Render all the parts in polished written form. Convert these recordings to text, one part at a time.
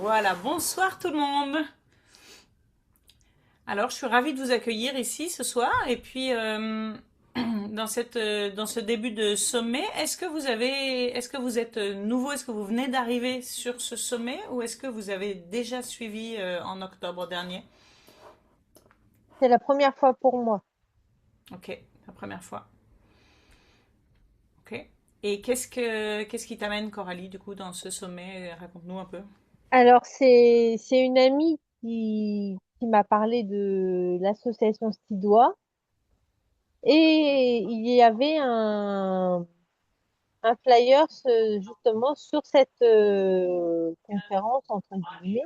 Voilà, bonsoir tout le monde. Alors, je suis ravie de vous accueillir ici ce soir. Et puis, dans ce début de sommet, est-ce que vous êtes nouveau, est-ce que vous venez d'arriver sur ce sommet ou est-ce que vous avez déjà suivi en octobre dernier? C'est la première fois pour moi. Ok, la première fois. Ok. Et qu'est-ce qui t'amène, Coralie, du coup, dans ce sommet? Raconte-nous un peu. Alors, c'est une amie qui m'a parlé de l'association Stidois et il y avait un flyer justement sur cette conférence, entre guillemets.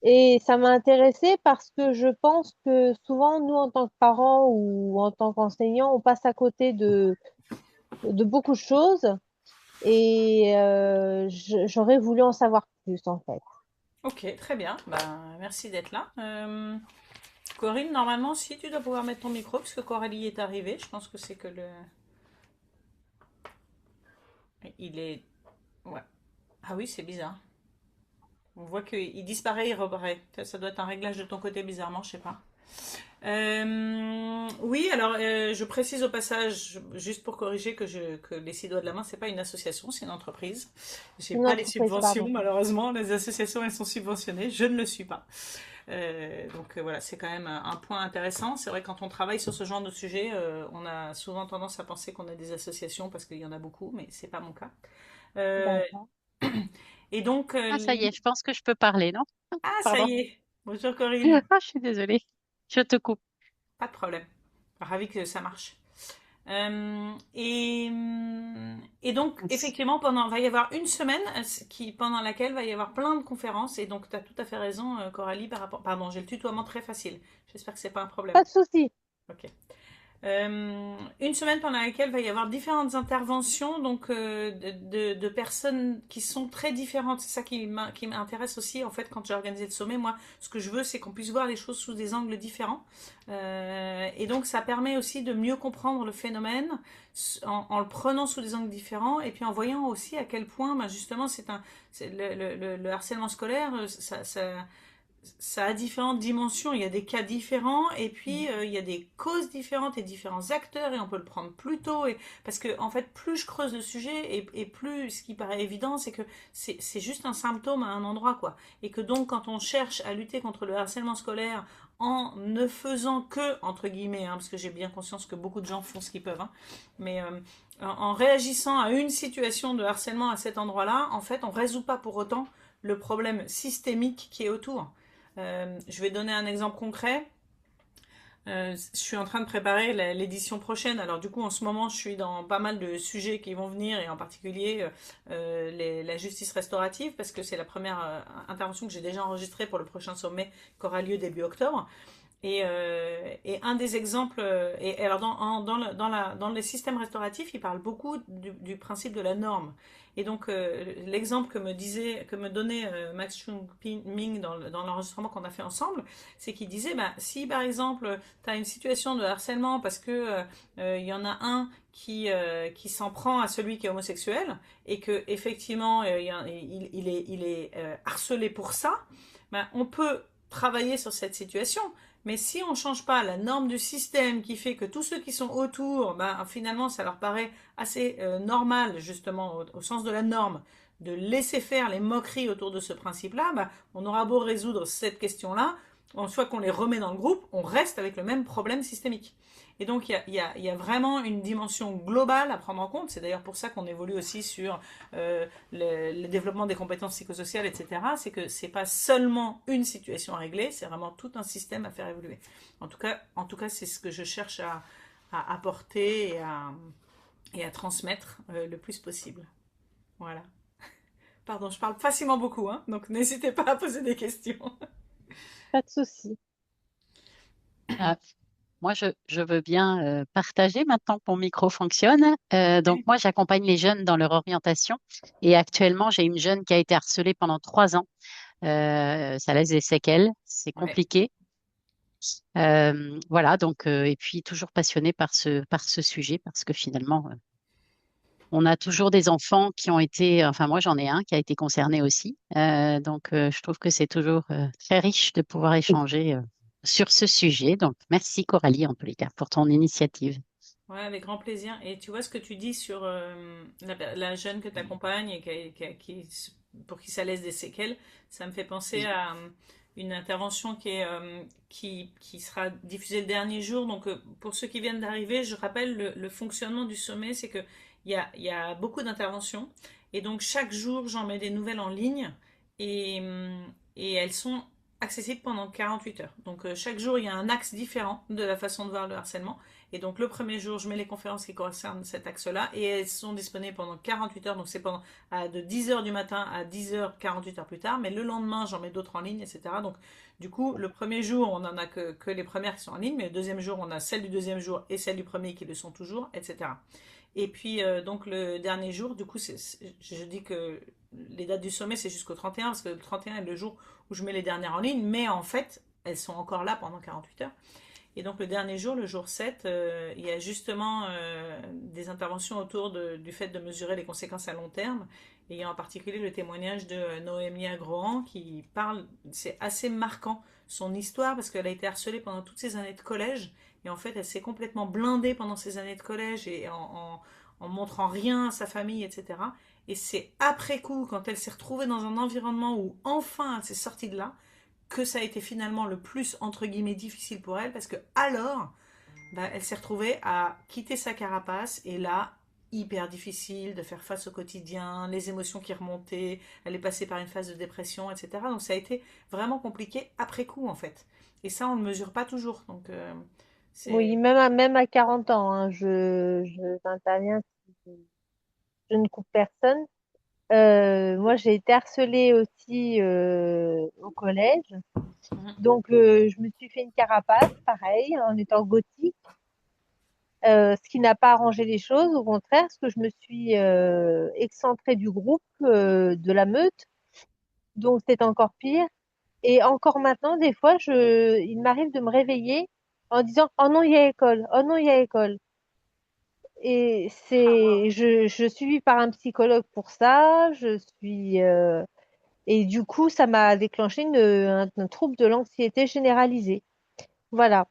Et ça m'a intéressée parce que je pense que souvent, nous, en tant que parents ou en tant qu'enseignants, on passe à côté de beaucoup de choses et j'aurais voulu en savoir plus, en fait. Ok, très bien. Ben, merci d'être là. Corinne, normalement, si tu dois pouvoir mettre ton micro, puisque Coralie est arrivée, je pense que c'est que le. Il est. Ouais. Ah oui, c'est bizarre. On voit qu'il disparaît, il reparaît. Ça doit être un réglage de ton côté, bizarrement, je sais pas. Oui, alors je précise au passage, juste pour corriger que les Six Doigts de la Main, c'est pas une association, c'est une entreprise. J'ai Une pas les entreprise, subventions, pardon. malheureusement. Les associations, elles sont subventionnées. Je ne le suis pas. Voilà, c'est quand même un point intéressant. C'est vrai, quand on travaille sur ce genre de sujet, on a souvent tendance à penser qu'on a des associations parce qu'il y en a beaucoup, mais c'est pas mon cas. Euh, D'accord. et donc, Ah, ça y est, je pense que je peux parler, non? ah, ça Pardon. y est. Bonjour Corinne. Ah, je suis désolée. Je te coupe. Pas de problème. Ravi que ça marche. Euh, et, et donc, effectivement, va y avoir une semaine pendant laquelle va y avoir plein de conférences. Et donc, tu as tout à fait raison, Coralie, par rapport. Pardon, j'ai le tutoiement très facile. J'espère que c'est pas un problème. Pas de souci. Ok. Une semaine pendant laquelle il va y avoir différentes interventions donc de personnes qui sont très différentes. C'est ça qui m'intéresse aussi en fait quand j'ai organisé le sommet. Moi, ce que je veux, c'est qu'on puisse voir les choses sous des angles différents. Et donc, ça permet aussi de mieux comprendre le phénomène en le prenant sous des angles différents et puis en voyant aussi à quel point, ben, justement, le harcèlement scolaire, ça a différentes dimensions, il y a des cas différents et puis il y a des causes différentes et différents acteurs et on peut le prendre plus tôt parce que en fait plus je creuse le sujet et plus ce qui paraît évident c'est que c'est juste un symptôme à un endroit quoi et que donc quand on cherche à lutter contre le harcèlement scolaire en ne faisant que entre guillemets parce que j'ai bien conscience que beaucoup de gens font ce qu'ils peuvent mais en réagissant à une situation de harcèlement à cet endroit-là en fait on résout pas pour autant le problème systémique qui est autour. Je vais donner un exemple concret. Je suis en train de préparer l'édition prochaine. Alors du coup, en ce moment, je suis dans pas mal de sujets qui vont venir, et en particulier la justice restaurative, parce que c'est la première intervention que j'ai déjà enregistrée pour le prochain sommet qui aura lieu début octobre. Et un des exemples, et alors dans les systèmes restauratifs, il parle beaucoup du principe de la norme. Et donc l'exemple que me donnait Max Chung Ming dans l'enregistrement qu'on a fait ensemble, c'est qu'il disait, bah, si par exemple tu as une situation de harcèlement parce que y en a un qui s'en prend à celui qui est homosexuel et que effectivement il est harcelé pour ça, bah, on peut travailler sur cette situation. Mais si on ne change pas la norme du système qui fait que tous ceux qui sont autour, ben, finalement, ça leur paraît assez normal, justement, au sens de la norme, de laisser faire les moqueries autour de ce principe-là, ben, on aura beau résoudre cette question-là, soit qu'on les remet dans le groupe, on reste avec le même problème systémique. Et donc, il y a vraiment une dimension globale à prendre en compte. C'est d'ailleurs pour ça qu'on évolue aussi sur le développement des compétences psychosociales, etc. C'est que c'est pas seulement une situation à régler, c'est vraiment tout un système à faire évoluer. En tout cas c'est ce que je cherche à apporter et à transmettre le plus possible. Voilà. Pardon, je parle facilement beaucoup, donc n'hésitez pas à poser des questions. Pas de souci. Ah, moi, je veux bien partager maintenant que mon micro fonctionne. Donc, moi, j'accompagne les jeunes dans leur orientation. Et actuellement, j'ai une jeune qui a été harcelée pendant 3 ans. Ça laisse des séquelles. C'est Ouais. compliqué. Voilà, donc, et puis toujours passionnée par ce sujet parce que finalement, On a toujours des enfants qui ont été, enfin moi j'en ai un qui a été concerné aussi. Donc je trouve que c'est toujours très riche de pouvoir échanger sur ce sujet. Donc merci Coralie en tous les cas pour ton initiative. Ouais, avec grand plaisir. Et tu vois ce que tu dis sur la jeune que tu accompagnes et pour qui ça laisse des séquelles, ça me fait penser à une intervention qui sera diffusée le dernier jour. Donc, pour ceux qui viennent d'arriver, je rappelle le fonctionnement du sommet, c'est que il y a beaucoup d'interventions. Et donc, chaque jour, j'en mets des nouvelles en ligne et elles sont accessibles pendant 48 heures. Donc, chaque jour, il y a un axe différent de la façon de voir le harcèlement. Et donc le premier jour, je mets les conférences qui concernent cet axe-là et elles sont disponibles pendant 48 heures. Donc c'est de 10 heures du matin à 10 heures, 48 heures plus tard. Mais le lendemain, j'en mets d'autres en ligne, etc. Donc du coup, le premier jour, on n'en a que les premières qui sont en ligne. Mais le deuxième jour, on a celles du deuxième jour et celles du premier qui le sont toujours, etc. Et puis donc le dernier jour, du coup, je dis que les dates du sommet, c'est jusqu'au 31 parce que le 31 est le jour où je mets les dernières en ligne. Mais en fait, elles sont encore là pendant 48 heures. Et donc le dernier jour, le jour 7, il y a justement des interventions autour du fait de mesurer les conséquences à long terme. Et il y a en particulier le témoignage de Noémie Agrohan qui parle, c'est assez marquant son histoire parce qu'elle a été harcelée pendant toutes ces années de collège. Et en fait, elle s'est complètement blindée pendant ces années de collège et en montrant rien à sa famille, etc. Et c'est après coup, quand elle s'est retrouvée dans un environnement où enfin elle s'est sortie de là, que ça a été finalement le plus entre guillemets difficile pour elle parce que alors bah, elle s'est retrouvée à quitter sa carapace et là hyper difficile de faire face au quotidien, les émotions qui remontaient, elle est passée par une phase de dépression, etc. Donc ça a été vraiment compliqué après coup en fait. Et ça on ne le mesure pas toujours. Donc Oui, c'est même à 40 ans, hein, j'interviens, je ne coupe personne. Moi, j'ai été harcelée aussi au collège. Donc, je me suis fait une carapace, pareil, en étant gothique, ce qui n'a pas arrangé les choses. Au contraire, parce que je me suis excentrée du groupe, de la meute. Donc, c'est encore pire. Et encore maintenant, des fois, il m'arrive de me réveiller en disant, oh non, il y a école. Oh non, il y a école. Et je suis suivie par un psychologue pour ça. Et du coup, ça m'a déclenché un trouble de l'anxiété généralisée. Voilà.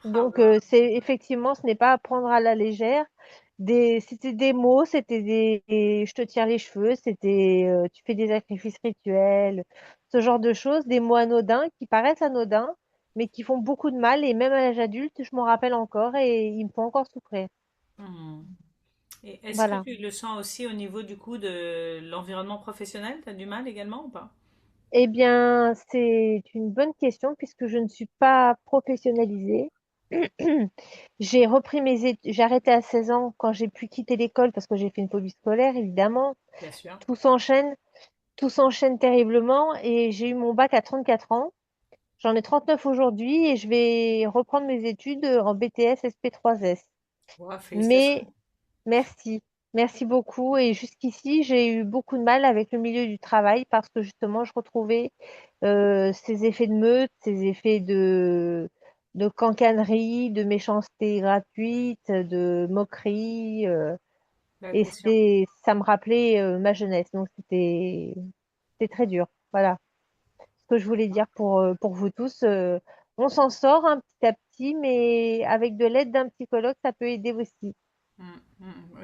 Donc, c'est effectivement, ce n'est pas à prendre à la légère. C'était des mots, je te tire les cheveux, tu fais des sacrifices rituels, ce genre de choses, des mots anodins qui paraissent anodins, mais qui font beaucoup de mal. Et même à l'âge adulte, je m'en rappelle encore et ils me font encore souffrir. Mhm. Et est-ce que Voilà. tu le sens aussi au niveau du coup de l'environnement professionnel? Tu as du mal également ou pas? Eh bien, c'est une bonne question puisque je ne suis pas professionnalisée. J'ai arrêté à 16 ans quand j'ai pu quitter l'école parce que j'ai fait une phobie scolaire, évidemment. Bien sûr. Tout s'enchaîne, tout s'enchaîne terriblement et j'ai eu mon bac à 34 ans. J'en ai 39 aujourd'hui et je vais reprendre mes études en BTS SP3S. Ouais, félicitations. Mais merci, merci beaucoup. Et jusqu'ici, j'ai eu beaucoup de mal avec le milieu du travail parce que justement, je retrouvais ces effets de meute, ces effets de cancanerie, de méchanceté gratuite, de moquerie. Bah, Et bien sûr. ça me rappelait ma jeunesse. Donc, c'était très dur. Voilà ce que je voulais dire pour vous tous. On s'en sort un petit à petit, mais avec de l'aide d'un psychologue, ça peut aider aussi. Oui,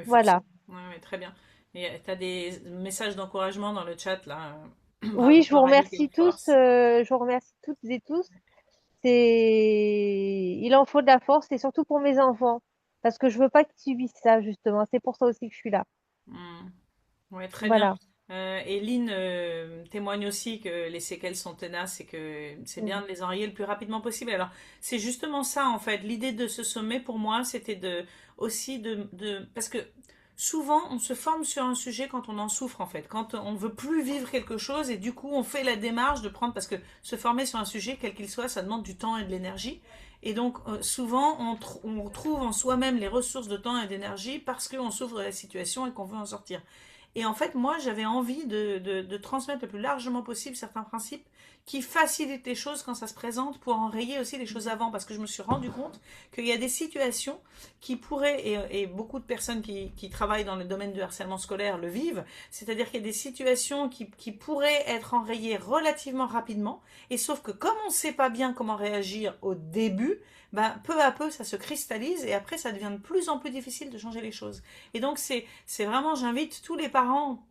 Voilà. forcément. Ouais, ouais, très bien. Et tu as des messages d'encouragement dans le chat là. Oui, Bravo je vous Coralie, quelle remercie tous. force. Je vous remercie toutes et tous. Il en faut de la force et surtout pour mes enfants. Parce que je veux pas qu'ils subissent ça, justement. C'est pour ça aussi que je suis là. Ouais, très bien. Voilà. Et Lynn témoigne aussi que les séquelles sont tenaces et que c'est bien Mm. de les enrayer le plus rapidement possible. Alors, c'est justement ça, en fait. L'idée de ce sommet, pour moi, c'était parce que souvent, on se forme sur un sujet quand on en souffre, en fait. Quand on veut plus vivre quelque chose et du coup, on fait la démarche de prendre, parce que se former sur un sujet, quel qu'il soit, ça demande du temps et de l'énergie. Et donc, souvent, on trouve en soi-même les ressources de temps et d'énergie parce qu'on souffre de la situation et qu'on veut en sortir. Et en fait, moi, j'avais envie de transmettre le plus largement possible certains principes qui facilitent les choses quand ça se présente pour enrayer aussi les choses avant. Parce que je me suis rendu compte qu'il y a des situations qui pourraient, et beaucoup de personnes qui travaillent dans le domaine du harcèlement scolaire le vivent, c'est-à-dire qu'il y a des situations qui pourraient être enrayées relativement rapidement, et sauf que comme on ne sait pas bien comment réagir au début, ben, peu à peu ça se cristallise et après ça devient de plus en plus difficile de changer les choses. Et donc c'est vraiment, j'invite tous les parents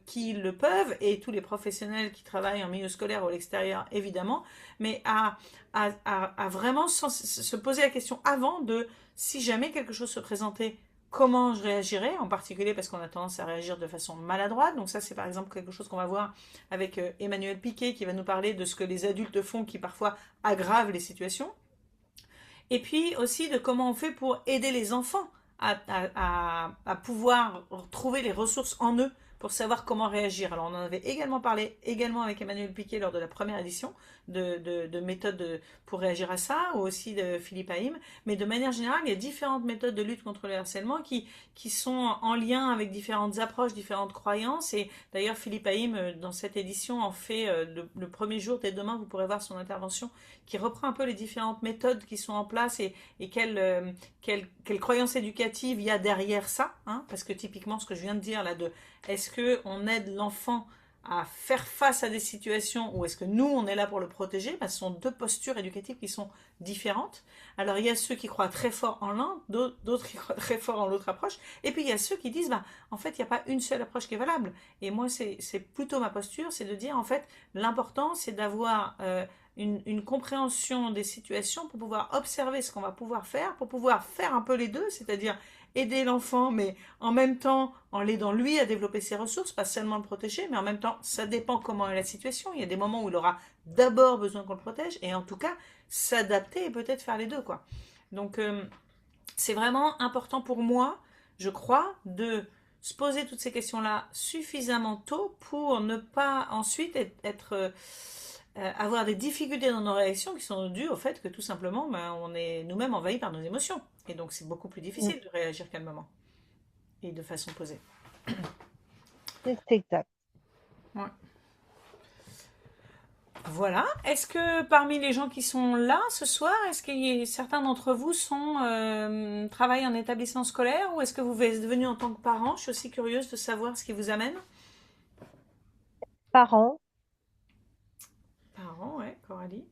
qui le peuvent et tous les professionnels qui travaillent en milieu scolaire ou à l'extérieur évidemment, mais à vraiment se poser la question avant de si jamais quelque chose se présentait, comment je réagirais, en particulier parce qu'on a tendance à réagir de façon maladroite. Donc ça, c'est par exemple quelque chose qu'on va voir avec Emmanuel Piquet qui va nous parler de ce que les adultes font qui parfois aggravent les situations. Et puis aussi de comment on fait pour aider les enfants à pouvoir trouver les ressources en eux pour savoir comment réagir. Alors on en avait également parlé également avec Emmanuel Piquet lors de la première édition de méthodes pour réagir à ça, ou aussi de Philippe Haïm. Mais de manière générale, il y a différentes méthodes de lutte contre le harcèlement qui sont en lien avec différentes approches, différentes croyances. Et d'ailleurs, Philippe Haïm, dans cette édition, en fait le premier jour, dès demain, vous pourrez voir son intervention qui reprend un peu les différentes méthodes qui sont en place et quelle croyance éducative il y a derrière ça, hein, parce que typiquement ce que je viens de dire là de est-ce qu'on aide l'enfant à faire face à des situations ou est-ce que nous on est là pour le protéger, ben, ce sont deux postures éducatives qui sont différentes. Alors il y a ceux qui croient très fort en l'un, d'autres qui croient très fort en l'autre approche, et puis il y a ceux qui disent ben, en fait il n'y a pas une seule approche qui est valable. Et moi c'est plutôt ma posture, c'est de dire en fait l'important c'est d'avoir une compréhension des situations pour pouvoir observer ce qu'on va pouvoir faire, pour pouvoir faire un peu les deux, c'est-à-dire aider l'enfant, mais en même temps en l'aidant lui à développer ses ressources, pas seulement le protéger, mais en même temps, ça dépend comment est la situation. Il y a des moments où il aura d'abord besoin qu'on le protège, et en tout cas, s'adapter et peut-être faire les deux, quoi. Donc, c'est vraiment important pour moi, je crois, de se poser toutes ces questions-là suffisamment tôt pour ne pas ensuite avoir des difficultés dans nos réactions qui sont dues au fait que tout simplement ben, on est nous-mêmes envahis par nos émotions. Et donc c'est beaucoup plus Mm. difficile de réagir calmement et de façon posée. C'est exact. Ouais. Voilà. Est-ce que parmi les gens qui sont là ce soir, est-ce que certains d'entre vous travaillent en établissement scolaire ou est-ce que vous êtes venus en tant que parents? Je suis aussi curieuse de savoir ce qui vous amène. Parents, Parents, ouais, Coralie.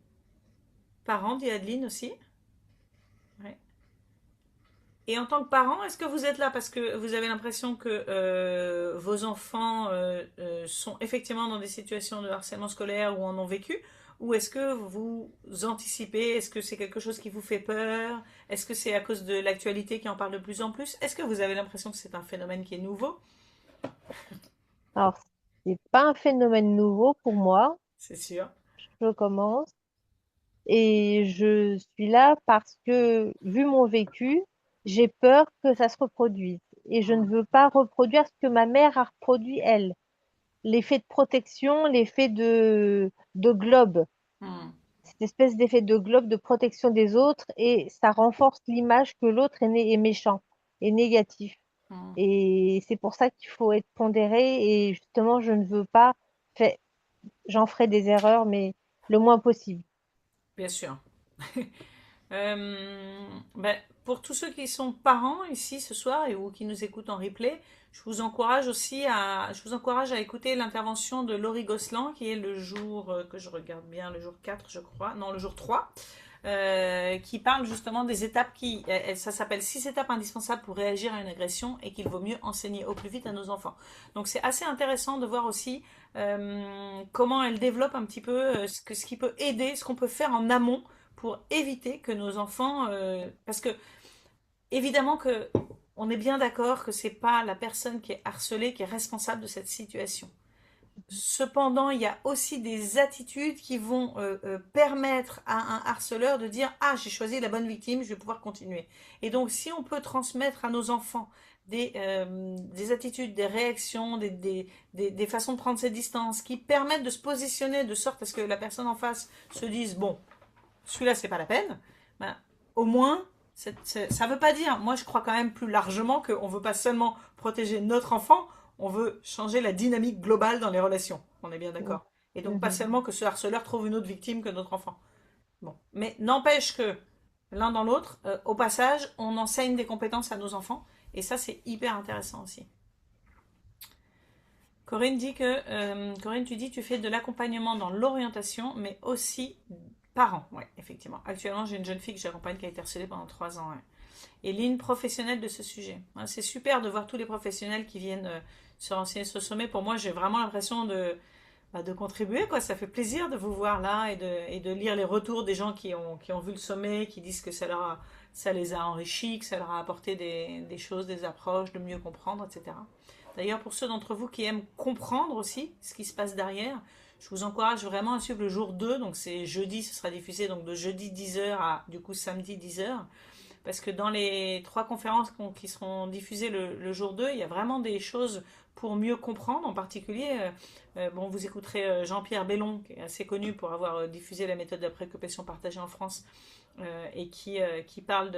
Parents, dit Adeline aussi. Ouais. Et en tant que parent, est-ce que vous êtes là parce que vous avez l'impression que vos enfants sont effectivement dans des situations de harcèlement scolaire ou en ont vécu? Ou est-ce que vous anticipez? Est-ce que c'est quelque chose qui vous fait peur? Est-ce que c'est à cause de l'actualité qui en parle de plus en plus? Est-ce que vous avez l'impression que c'est un phénomène qui est nouveau? alors c'est pas un phénomène nouveau pour moi, C'est sûr. je commence, et je suis là parce que, vu mon vécu, j'ai peur que ça se reproduise. Et je ne veux pas reproduire ce que ma mère a reproduit, elle. L'effet de protection, l'effet de globe, Hmm, cette espèce d'effet de globe de protection des autres, et ça renforce l'image que l'autre est méchant, est négatif. hmm. Et c'est pour ça qu'il faut être pondéré, et justement, je ne veux pas, fait, j'en ferai des erreurs, mais le moins possible. Bien sûr. Ben, pour tous ceux qui sont parents ici ce soir ou qui nous écoutent en replay, je vous encourage à écouter l'intervention de Laurie Gosselin qui est le jour que je regarde bien, le jour 4 je crois, non le jour 3, qui parle justement des étapes ça s'appelle 6 étapes indispensables pour réagir à une agression et qu'il vaut mieux enseigner au plus vite à nos enfants. Donc c'est assez intéressant de voir aussi comment elle développe un petit peu ce qui peut aider, ce qu'on peut faire en amont pour éviter que nos enfants, parce que évidemment que on est bien d'accord que c'est pas la personne qui est harcelée qui est responsable de cette situation. Cependant, il y a aussi des attitudes qui vont permettre à un harceleur de dire ah j'ai choisi la bonne victime, je vais pouvoir continuer. Et donc si on peut transmettre à nos enfants des attitudes, des réactions, des façons de prendre ses distances qui permettent de se positionner de sorte à ce que la personne en face se dise bon celui-là c'est pas la peine, ben, au moins ça veut pas dire, moi je crois quand même plus largement qu'on veut pas seulement protéger notre enfant, on veut changer la dynamique globale dans les relations. On est bien Mm. d'accord. Et donc pas Mhm. seulement que ce harceleur trouve une autre victime que notre enfant. Bon, mais n'empêche que l'un dans l'autre, au passage, on enseigne des compétences à nos enfants, et ça c'est hyper intéressant aussi. Corinne dit que Corinne, tu dis tu fais de l'accompagnement dans l'orientation, mais aussi parents. Ouais, effectivement. Actuellement, j'ai une jeune fille que j'accompagne qui a été harcelée pendant 3 ans. Ouais. Et ligne professionnelle de ce sujet. Ouais, c'est super de voir tous les professionnels qui viennent se renseigner sur le sommet. Pour moi, j'ai vraiment l'impression de contribuer, quoi. Ça fait plaisir de vous voir là et de lire les retours des gens qui ont vu le sommet, qui disent que ça les a enrichis, que ça leur a apporté des choses, des approches, de mieux comprendre, etc. D'ailleurs, pour ceux d'entre vous qui aiment comprendre aussi ce qui se passe derrière, je vous encourage vraiment à suivre le jour 2. Donc c'est jeudi, ce sera diffusé donc de jeudi 10h à du coup samedi 10h. Parce que dans les 3 conférences qui seront diffusées le jour 2, il y a vraiment des choses pour mieux comprendre. En particulier, bon, vous écouterez Jean-Pierre Bellon, qui est assez connu pour avoir diffusé la méthode de la préoccupation partagée en France, et qui parle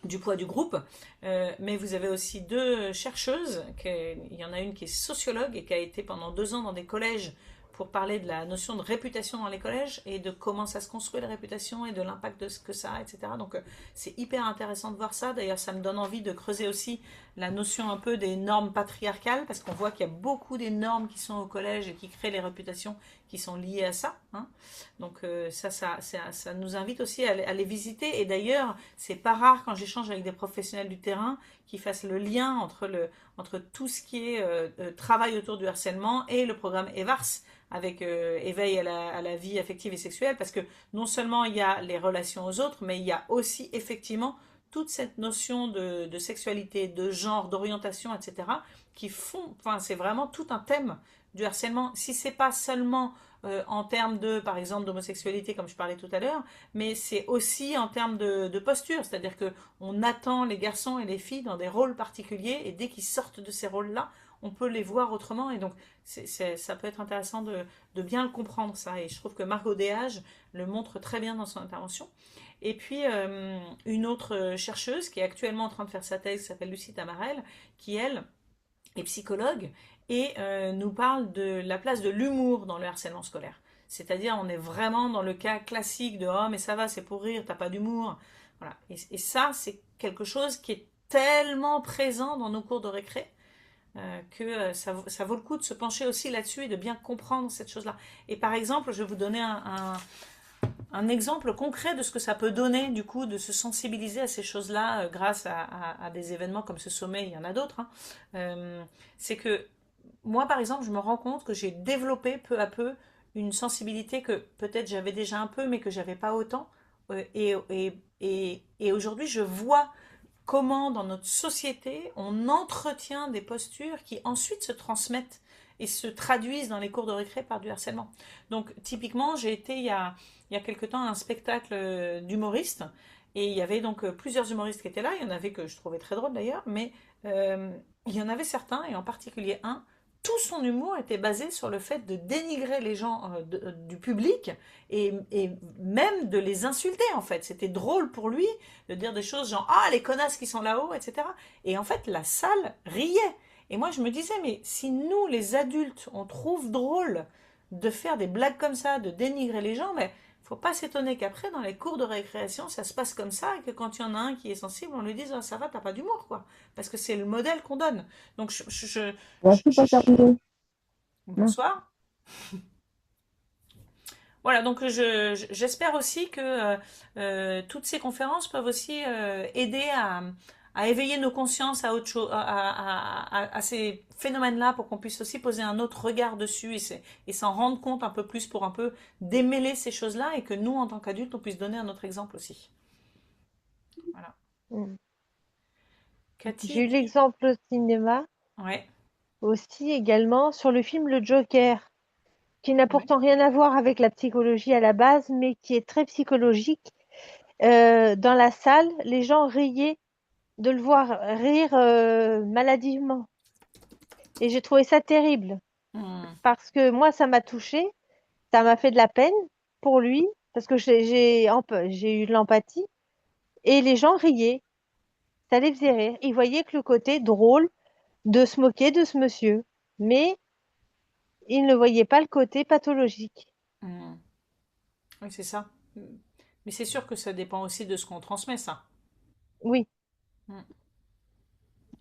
du poids du groupe. Mais vous avez aussi 2 chercheuses. Il y en a une qui est sociologue et qui a été pendant 2 ans dans des collèges pour parler de la notion de réputation dans les collèges et de comment ça se construit la réputation et de l'impact de ce que ça a, etc. Donc c'est hyper intéressant de voir ça. D'ailleurs, ça me donne envie de creuser aussi la notion un peu des normes patriarcales, parce qu'on voit qu'il y a beaucoup des normes qui sont au collège et qui créent les réputations qui sont liées à ça. Hein. Donc ça nous invite aussi à les visiter. Et d'ailleurs, c'est pas rare quand j'échange avec des professionnels du terrain qui fassent le lien entre tout ce qui est travail autour du harcèlement et le programme EVARS, avec éveil à la vie affective et sexuelle, parce que non seulement il y a les relations aux autres, mais il y a aussi effectivement toute cette notion de sexualité, de genre, d'orientation, etc., qui font, enfin, c'est vraiment tout un thème du harcèlement. Si c'est pas seulement en termes de, par exemple, d'homosexualité, comme je parlais tout à l'heure, mais c'est aussi en termes de posture, c'est-à-dire que on attend les garçons et les filles dans des rôles particuliers, et dès qu'ils sortent de ces rôles-là, on peut les voir autrement, et donc ça peut être intéressant de bien le comprendre, ça, et je trouve que Margot Déage le montre très bien dans son intervention. Et puis, une autre chercheuse qui est actuellement en train de faire sa thèse, qui s'appelle Lucie Tamarel, qui, elle, est psychologue et nous parle de la place de l'humour dans le harcèlement scolaire. C'est-à-dire, on est vraiment dans le cas classique de «Oh, mais ça va, c'est pour rire, t'as pas d'humour». Voilà. Et ça, c'est quelque chose qui est tellement présent dans nos cours de récré que ça vaut le coup de se pencher aussi là-dessus et de bien comprendre cette chose-là. Et par exemple, je vais vous donner un exemple concret de ce que ça peut donner, du coup, de se sensibiliser à ces choses-là grâce à des événements comme ce sommet, il y en a d'autres. Hein. C'est que moi, par exemple, je me rends compte que j'ai développé peu à peu une sensibilité que peut-être j'avais déjà un peu, mais que j'avais pas autant. Et aujourd'hui, je vois comment dans notre société on entretient des postures qui ensuite se transmettent et se traduisent dans les cours de récré par du harcèlement. Donc typiquement, j'ai été il y a quelque temps à un spectacle d'humoristes, et il y avait donc plusieurs humoristes qui étaient là. Il y en avait que je trouvais très drôles d'ailleurs, mais il y en avait certains, et en particulier un, tout son humour était basé sur le fait de dénigrer les gens du public, et même de les insulter en fait. C'était drôle pour lui de dire des choses genre «Ah, les connasses qui sont là-haut», etc. Et en fait, la salle riait. Et moi, je me disais, mais si nous, les adultes, on trouve drôle de faire des blagues comme ça, de dénigrer les gens, mais faut pas s'étonner qu'après, dans les cours de récréation, ça se passe comme ça, et que quand il y en a un qui est sensible, on lui dise «Ah, ça va, t'as pas d'humour, quoi». Parce que c'est le modèle qu'on donne. Donc, Ouais, c'est pas terminé. Non. bonsoir. Voilà, donc j'espère aussi que toutes ces conférences peuvent aussi aider à éveiller nos consciences à autre chose, à ces phénomènes-là, pour qu'on puisse aussi poser un autre regard dessus et s'en rendre compte un peu plus, pour un peu démêler ces choses-là, et que nous, en tant qu'adultes, on puisse donner un autre exemple aussi. Voilà. Mm. Cathy J'ai eu dit, l'exemple au cinéma ouais, aussi également sur le film Le Joker, qui n'a ouais. pourtant rien à voir avec la psychologie à la base, mais qui est très psychologique. Dans la salle, les gens riaient de le voir rire maladivement. Et j'ai trouvé ça terrible, Hmm. parce que moi, ça m'a touchée, ça m'a fait de la peine pour lui, parce que j'ai eu de l'empathie, et les gens riaient, ça les faisait rire. Ils voyaient que le côté drôle, de se moquer de ce monsieur. Mais il ne voyait pas le côté pathologique. Hmm. Oui, c'est ça. Mais c'est sûr que ça dépend aussi de ce qu'on transmet, ça. Oui, Hmm.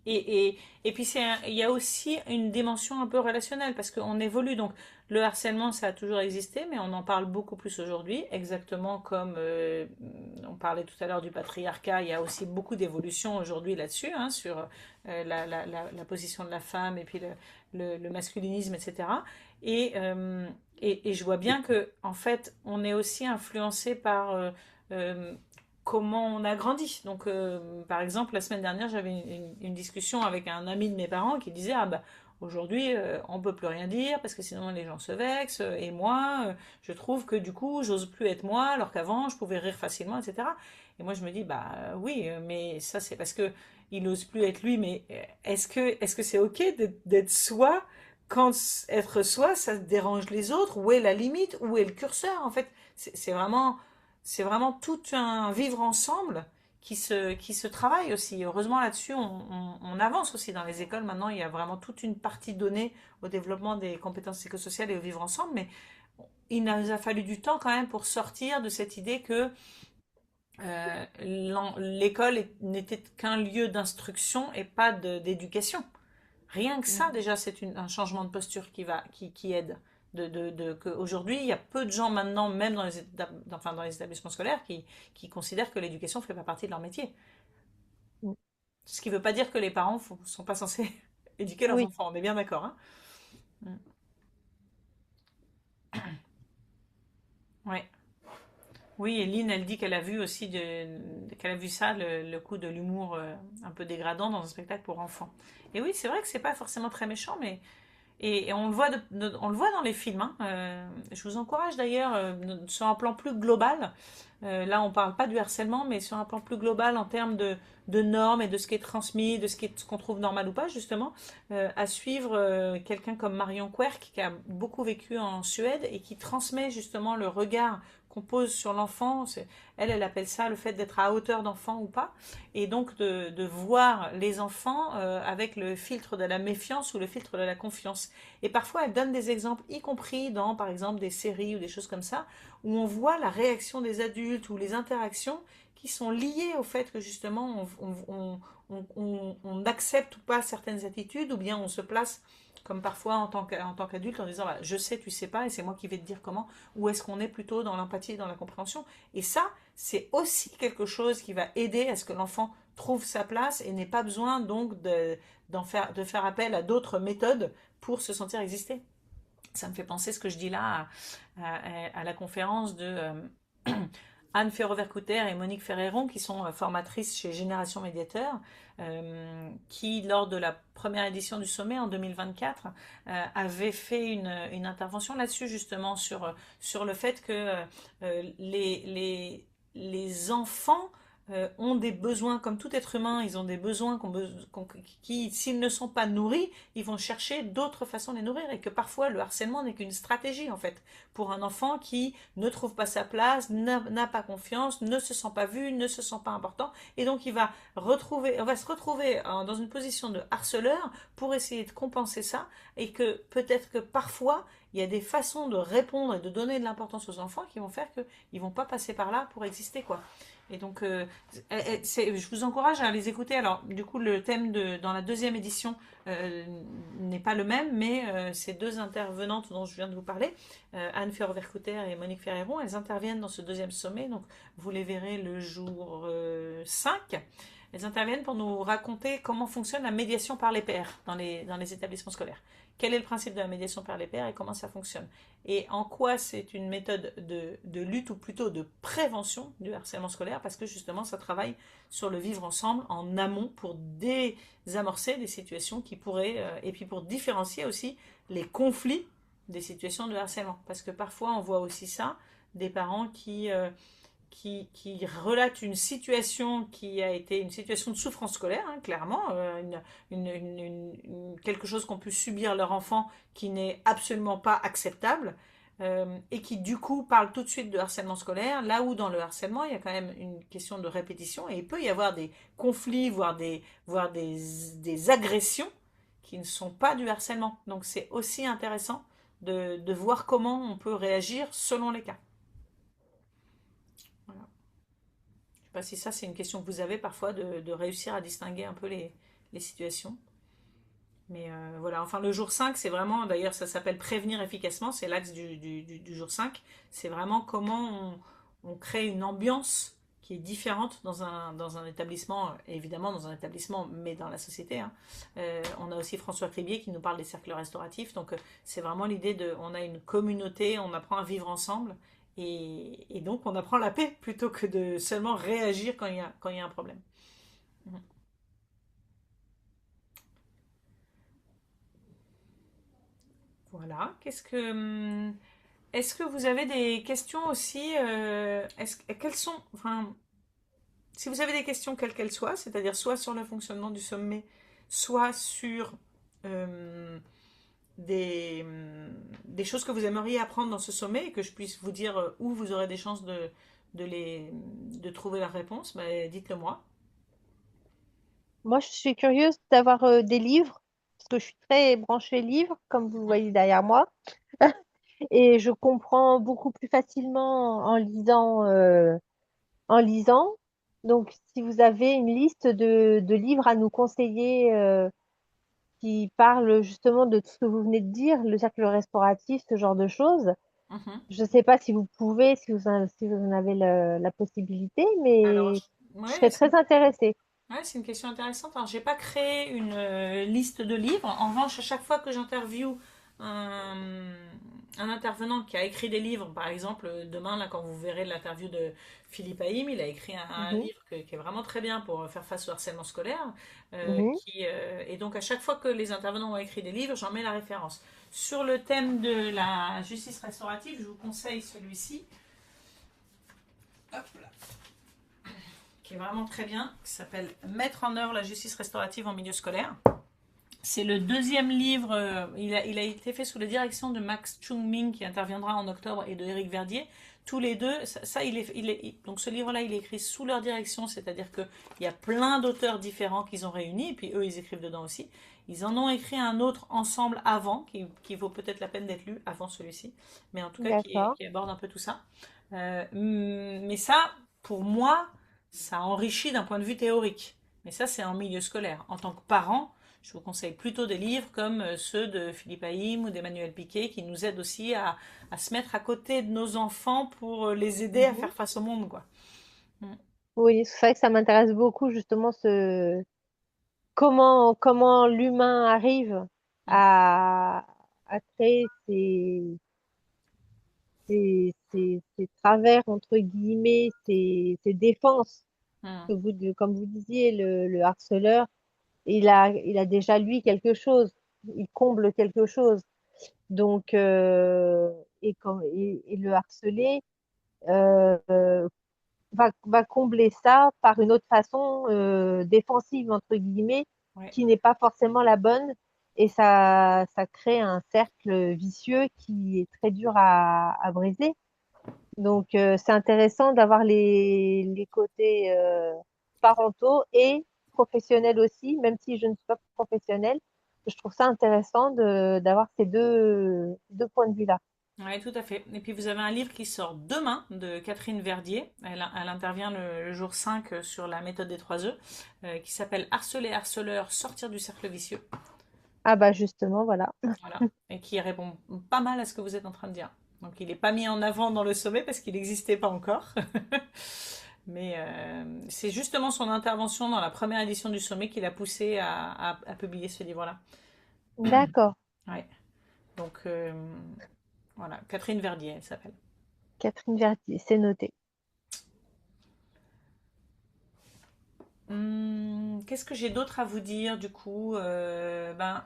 Et puis il y a aussi une dimension un peu relationnelle parce qu'on évolue. Donc le harcèlement, ça a toujours existé, mais on en parle beaucoup plus aujourd'hui. Exactement comme on parlait tout à l'heure du patriarcat, il y a aussi beaucoup d'évolution aujourd'hui là-dessus, hein, sur la position de la femme et puis le masculinisme, etc. Et, euh, et je vois bien que en fait, on est aussi influencé par euh, comment on a grandi. Donc, par exemple, la semaine dernière, j'avais une discussion avec un ami de mes parents qui disait, ah bah, aujourd'hui, on peut plus rien dire parce que sinon les gens se vexent. Et moi, je trouve que du coup, j'ose plus être moi, alors qu'avant, je pouvais rire facilement, etc. Et moi, je me dis, bah oui, mais ça, c'est parce que il n'ose plus être lui. Mais est-ce que c'est ok d'être soi quand être soi, ça dérange les autres? Où est la limite? Où est le curseur? En fait, c'est vraiment tout un vivre ensemble qui se travaille aussi. Heureusement là-dessus, on avance aussi dans les écoles. Maintenant, il y a vraiment toute une partie donnée au développement des compétences psychosociales et au vivre ensemble. Mais il nous a fallu du temps quand même pour sortir de cette idée que l'école n'était qu'un lieu d'instruction et pas d'éducation. Rien que ça, déjà, c'est un changement de posture qui aide. Aujourd'hui, il y a peu de gens maintenant, même dans les établissements scolaires, qui considèrent que l'éducation ne fait pas partie de leur métier. Ce qui ne veut pas dire que les parents ne sont pas censés éduquer leurs oui, enfants. On est bien d'accord, hein. Mm. Ouais. Oui, et Lynn, elle dit qu'elle a vu aussi qu'elle a vu ça, le coup de l'humour un peu dégradant dans un spectacle pour enfants. Et oui, c'est vrai que c'est pas forcément très méchant, mais et on le voit, on le voit dans les films, hein. Je vous encourage d'ailleurs, sur un plan plus global, là on parle pas du harcèlement, mais sur un plan plus global en termes de normes et de ce qui est transmis, de ce qu'on trouve normal ou pas, justement, à suivre quelqu'un comme Marion Querc, qui a beaucoup vécu en Suède et qui transmet justement le regard qu'on pose sur l'enfant. Elle appelle ça le fait d'être à hauteur d'enfant ou pas, et donc de voir les enfants avec le filtre de la méfiance ou le filtre de la confiance. Et parfois, elle donne des exemples, y compris dans, par exemple, des séries ou des choses comme ça, où on voit la réaction des adultes ou les interactions qui sont liées au fait que justement on n'accepte ou pas certaines attitudes, ou bien on se place comme parfois en tant qu'adulte en disant bah, je sais, tu sais pas, et c'est moi qui vais te dire comment, ou est-ce qu'on est plutôt dans l'empathie et dans la compréhension. Et ça, c'est aussi quelque chose qui va aider à ce que l'enfant trouve sa place et n'ait pas besoin donc de faire appel à d'autres méthodes pour se sentir exister. Ça me fait penser ce que je dis là à la conférence de Anne Ferrover-Couter et Monique Ferreiron, qui sont formatrices chez Génération Médiateur, qui, lors de la première édition du sommet en 2024, avaient fait une intervention là-dessus, justement, sur le fait que les enfants ont des besoins, comme tout être humain, ils ont des besoins qui, s'ils ne sont pas nourris, ils vont chercher d'autres façons de les nourrir, et que parfois le harcèlement n'est qu'une stratégie en fait pour un enfant qui ne trouve pas sa place, n'a pas confiance, ne se sent pas vu, ne se sent pas important, et donc on va se retrouver dans une position de harceleur pour essayer de compenser ça, et que peut-être que parfois il y a des façons de répondre et de donner de l'importance aux enfants qui vont faire qu'ils vont pas passer par là pour exister quoi. Et donc, je vous encourage à les écouter. Alors, du coup, le thème dans la deuxième édition euh, n'est pas le même, mais ces deux intervenantes dont je viens de vous parler, Anne Ferrover-Couter et Monique Ferreiron, elles interviennent dans ce deuxième sommet. Donc, vous les verrez le jour 5. Elles interviennent pour nous raconter comment fonctionne la médiation par les pairs dans les établissements scolaires. Quel est le principe de la médiation par les pairs et comment ça fonctionne? Et en quoi c'est une méthode de lutte ou plutôt de prévention du harcèlement scolaire, parce que justement ça travaille sur le vivre ensemble en amont pour désamorcer des situations qui pourraient, et puis pour différencier aussi les conflits des situations de harcèlement. Parce que parfois on voit aussi ça, des parents qui relate une situation qui a été une situation de souffrance scolaire, hein, clairement, quelque chose qu'ont pu subir leur enfant qui n'est absolument pas acceptable, et qui du coup parle tout de suite de harcèlement scolaire, là où dans le harcèlement il y a quand même une question de répétition et il peut y avoir des conflits, voire des agressions qui ne sont pas du harcèlement. Donc c'est aussi intéressant de voir comment on peut réagir selon les cas. Voilà. Je ne sais pas si ça c'est une question que vous avez parfois de réussir à distinguer un peu les situations. Mais voilà, enfin le jour 5 c'est vraiment, d'ailleurs ça s'appelle prévenir efficacement, c'est l'axe du jour 5. C'est vraiment comment on crée une ambiance qui est différente dans un établissement, évidemment dans un établissement, mais dans la société, hein. On a aussi François Cribier qui nous parle des cercles restauratifs, donc c'est vraiment l'idée de, on a une communauté, on apprend à vivre ensemble, et donc on apprend la paix plutôt que de seulement réagir quand il y a un problème. Mhm. Voilà, est-ce que vous avez des questions aussi quelles sont, enfin, si vous avez des questions quelles qu'elles soient, c'est-à-dire soit sur le fonctionnement du sommet, soit sur euh, des choses que vous aimeriez apprendre dans ce sommet et que je puisse vous dire où vous aurez des chances de trouver la réponse, bah, dites-le moi. Moi, je suis curieuse d'avoir des livres, parce que je suis très branchée livres, comme vous le voyez derrière moi, et je comprends beaucoup plus facilement en lisant. Donc, si vous avez une liste de livres à nous conseiller qui parlent justement de tout ce que vous venez de dire, le cercle restauratif, ce genre de choses, Mhm. je ne sais pas si vous pouvez, si vous en avez la possibilité, Alors, mais je ouais, serais très intéressée. ouais, c'est une question intéressante. Alors, j'ai pas créé une liste de livres. En revanche, à chaque fois que j'interviewe un, un intervenant qui a écrit des livres, par exemple, demain, là, quand vous verrez l'interview de Philippe Haïm, il a écrit un Mhm, livre qui est vraiment très bien pour faire face au harcèlement scolaire. mhm, Et donc, à chaque fois que les intervenants ont écrit des livres, j'en mets la référence. Sur le thème de la justice restaurative, je vous conseille celui-ci. Hop là, qui est vraiment très bien, qui s'appelle Mettre en œuvre la justice restaurative en milieu scolaire. C'est le deuxième livre, il a été fait sous la direction de Max Chung-Ming qui interviendra en octobre et de Éric Verdier. Tous les deux, donc ce livre-là, il est écrit sous leur direction, c'est-à-dire qu'il y a plein d'auteurs différents qu'ils ont réunis, et puis eux, ils écrivent dedans aussi. Ils en ont écrit un autre ensemble avant, qui vaut peut-être la peine d'être lu avant celui-ci, mais en tout cas d'accord. qui aborde un peu tout ça. Mais ça, pour moi, ça enrichit d'un point de vue théorique. Mais ça, c'est en milieu scolaire. En tant que parent, je vous conseille plutôt des livres comme ceux de Philippe Haïm ou d'Emmanuel Piquet qui nous aident aussi à se mettre à côté de nos enfants pour les aider à Mhm. faire face au monde, quoi. Mm. Oui, c'est vrai que ça m'intéresse beaucoup justement comment l'humain arrive Mm. à, à créer ces travers, entre guillemets, ces défenses. Mm. Comme vous disiez, le harceleur, il a déjà lui quelque chose, il comble quelque chose. Donc, et le harcelé va combler ça par une autre façon défensive, entre guillemets, Ouais. qui n'est pas forcément la bonne. Et ça crée un cercle vicieux qui est très dur à briser. Donc, c'est intéressant d'avoir les côtés parentaux et professionnels aussi, même si je ne suis pas professionnelle. Je trouve ça intéressant d'avoir ces deux points de vue-là. Ouais, tout à fait. Et puis vous avez un livre qui sort demain de Catherine Verdier. Elle intervient le jour 5 sur la méthode des 3 E, qui s'appelle Harceler, harceleur, sortir du cercle vicieux. Ah bah justement, voilà. Voilà. Et qui répond pas mal à ce que vous êtes en train de dire. Donc il n'est pas mis en avant dans le sommet parce qu'il n'existait pas encore. Mais c'est justement son intervention dans la première édition du sommet qui l'a poussé à publier ce livre-là. D'accord. Ouais. Donc voilà, Catherine Verdier, elle s'appelle. Catherine Verdier, c'est noté. Qu'est-ce que j'ai d'autre à vous dire du coup? Ben,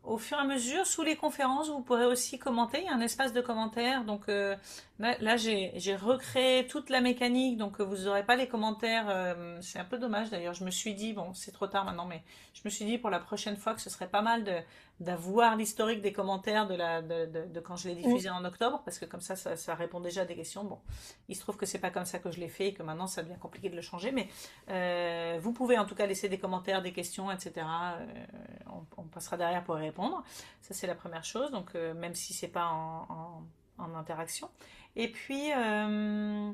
au fur et à mesure, sous les conférences, vous pourrez aussi commenter. Il y a un espace de commentaires. Donc là, j'ai recréé toute la mécanique. Donc vous n'aurez pas les commentaires. C'est un peu dommage d'ailleurs. Je me suis dit, bon, c'est trop tard maintenant, mais je me suis dit pour la prochaine fois que ce serait pas mal d'avoir l'historique des commentaires de quand je l'ai Mm. diffusé en octobre. Parce que comme ça répond déjà à des questions. Bon, il se trouve que c'est pas comme ça que je l'ai fait et que maintenant ça devient compliqué de le changer. Mais vous pouvez en tout cas laisser des commentaires, des questions, etc. On passera derrière pour y répondre. Ça, c'est la première chose. Donc, même si c'est pas en interaction. Et puis, euh,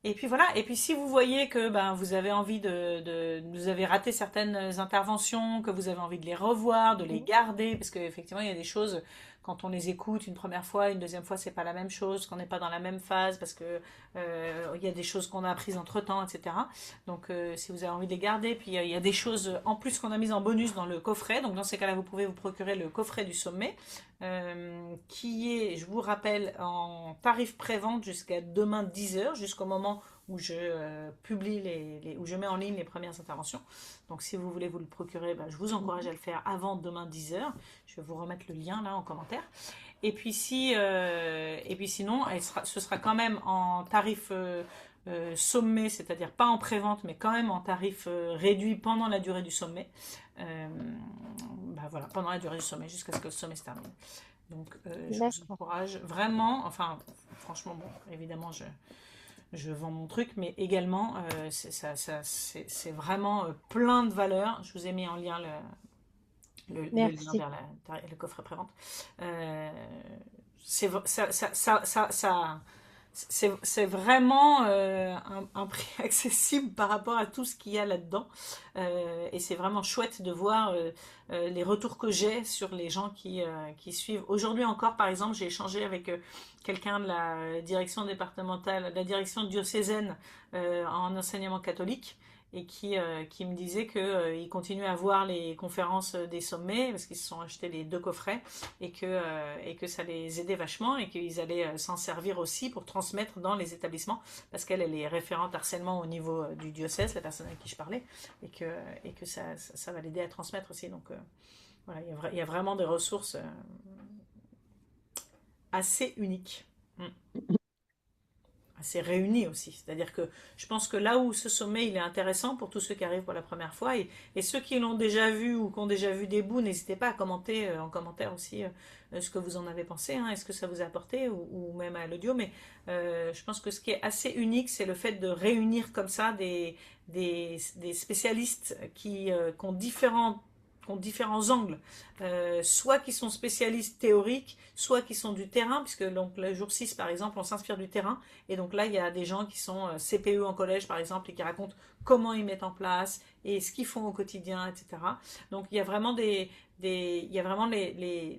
et puis voilà. Et puis si vous voyez que ben, vous avez envie vous avez raté certaines interventions, que vous avez envie de les revoir, de les garder, parce qu'effectivement il y a des choses quand on les écoute une première fois, une deuxième fois c'est pas la même chose, qu'on n'est pas dans la même phase, parce que il y a des choses qu'on a apprises entre temps, etc. Donc si vous avez envie de les garder, puis il y a des choses en plus qu'on a mises en bonus dans le coffret. Donc dans ces cas-là vous pouvez vous procurer le coffret du sommet qui est, je vous rappelle, en tarif pré-vente jusqu'à demain 10 heures, jusqu'au moment où je publie où je mets en ligne les premières interventions. Donc si vous voulez vous le procurer, bah, je vous encourage à le faire avant demain 10 heures. Je vais vous remettre le lien là en commentaire. Et puis sinon, ce sera quand même en tarif sommet, c'est-à-dire pas en pré-vente, mais quand même en tarif réduit pendant la durée du sommet. Euh, bah voilà, pendant la durée du sommet, jusqu'à ce que le sommet se termine. Donc, je vous D'accord. encourage vraiment, enfin, franchement, bon, évidemment, je vends mon truc, mais également, c'est vraiment plein de valeurs. Je vous ai mis en lien le lien Merci. vers le coffret prévente. Euh, c'est c'est vraiment un prix accessible par rapport à tout ce qu'il y a là-dedans. Et c'est vraiment chouette de voir les retours que j'ai sur les gens qui suivent. Aujourd'hui encore, par exemple, j'ai échangé avec quelqu'un de la direction départementale, de la direction diocésaine en enseignement catholique et qui me disait qu'il continuait à voir les conférences des sommets parce qu'ils se sont achetés les deux coffrets et que ça les aidait vachement et qu'ils allaient s'en servir aussi pour transmettre dans les établissements parce qu'elle est référente harcèlement au niveau du diocèse, la personne avec qui je parlais, et que ça va l'aider à transmettre aussi. Donc voilà, il y a vraiment des ressources assez uniques. Mm. Assez réunis aussi. C'est-à-dire que je pense que là où ce sommet il est intéressant pour tous ceux qui arrivent pour la première fois et ceux qui l'ont déjà vu ou qui ont déjà vu des bouts, n'hésitez pas à commenter en commentaire aussi ce que vous en avez pensé, hein, est-ce que ça vous a apporté ou même à l'audio. Mais je pense que ce qui est assez unique, c'est le fait de réunir comme ça des spécialistes qui ont différents angles, soit qui sont spécialistes théoriques, soit qui sont du terrain, puisque donc le jour 6 par exemple, on s'inspire du terrain, et donc là il y a des gens qui sont CPE en collège par exemple, et qui racontent comment ils mettent en place, et ce qu'ils font au quotidien, etc. Donc il y a vraiment il y a vraiment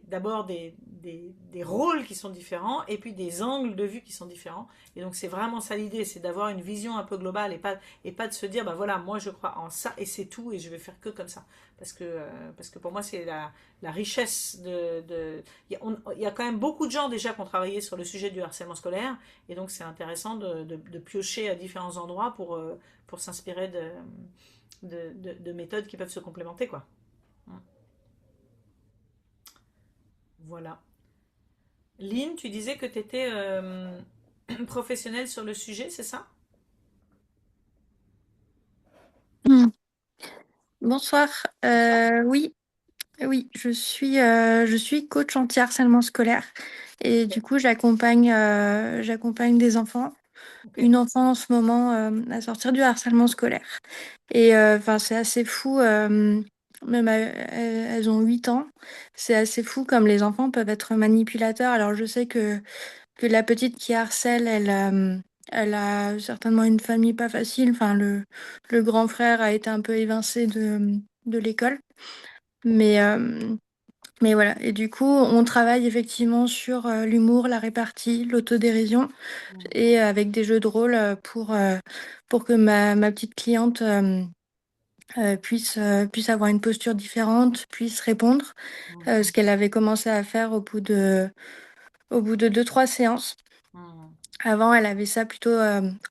d'abord des rôles qui sont différents, et puis des angles de vue qui sont différents, et donc c'est vraiment ça l'idée, c'est d'avoir une vision un peu globale, et pas de se dire, bah voilà, moi je crois en ça, et c'est tout, et je vais faire que comme ça parce que pour moi c'est la richesse il y a quand même beaucoup de gens déjà qui ont travaillé sur le sujet du harcèlement scolaire et donc c'est intéressant de piocher à différents endroits pour s'inspirer de méthodes qui peuvent se complémenter quoi. Voilà. Lynn, tu disais que tu étais professionnelle sur le sujet, c'est ça? Hmm. Bonsoir. Oui, oui, je suis coach anti-harcèlement scolaire et Ok. du coup, j'accompagne des enfants, Ok. une enfant en ce moment à sortir du harcèlement scolaire. Et enfin, c'est assez fou. Même elles ont 8 ans. C'est assez fou comme les enfants peuvent être manipulateurs. Alors, je sais que la petite qui harcèle, elle a certainement une famille pas facile. Enfin, le grand frère a été un peu évincé de l'école. Mais, euh, mais voilà. Et du coup, on travaille effectivement sur l'humour, la répartie, l'autodérision et avec des jeux de rôle pour que ma petite cliente puisse avoir une posture différente, puisse répondre, ce Mhm. qu'elle avait commencé à faire au bout de 2, 3 séances. Mhm. Avant, elle avait ça plutôt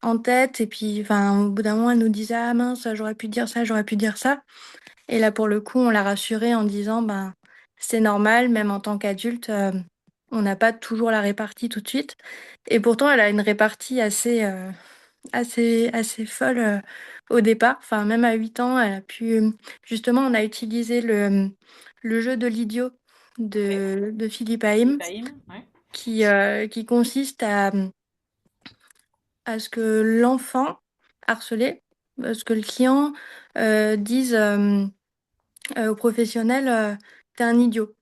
en tête, et puis, enfin, au bout d'un moment, elle nous disait, ah mince, j'aurais pu dire ça, j'aurais pu dire ça. Et là, pour le coup, on l'a rassurée en disant, ben, c'est normal, même en tant qu'adulte, on n'a pas toujours la répartie tout de suite. Et pourtant, elle a une répartie assez folle au départ. Enfin, même à 8 ans, elle a pu... Justement, on a utilisé le jeu de l'idiot Ok. de Philippe Philippe Haïm, Haïm, ouais. qui consiste à ce que l'enfant harcelé, à ce que le client dise au professionnel, t'es un idiot.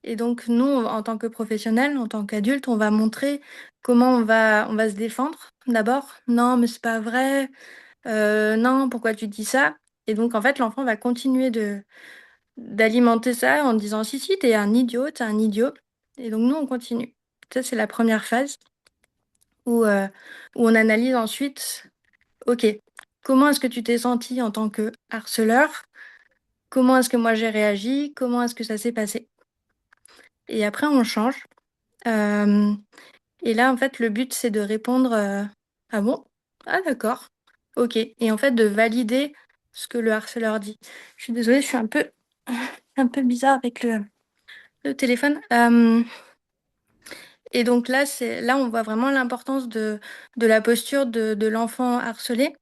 Et donc, nous, en tant que professionnels, en tant qu'adultes, on va montrer comment on va se défendre. D'abord, non, mais c'est pas vrai. Non, pourquoi tu dis ça? Et donc, en fait, l'enfant va continuer d'alimenter ça en disant, si, si, t'es un idiot, t'es un idiot. Et donc, nous, on continue. Ça, c'est la première phase où, euh, où on analyse ensuite, OK, comment est-ce que tu t'es senti en tant que harceleur? Comment est-ce que moi j'ai réagi? Comment est-ce que ça s'est passé? Et après, on change. Euh, et là, en fait, le but, c'est de répondre, ah bon? Ah d'accord. OK. Et en fait, de valider ce que le harceleur dit. Je suis désolée, je suis un peu bizarre avec le téléphone. Et donc là, on voit vraiment l'importance de la posture de l'enfant harcelé,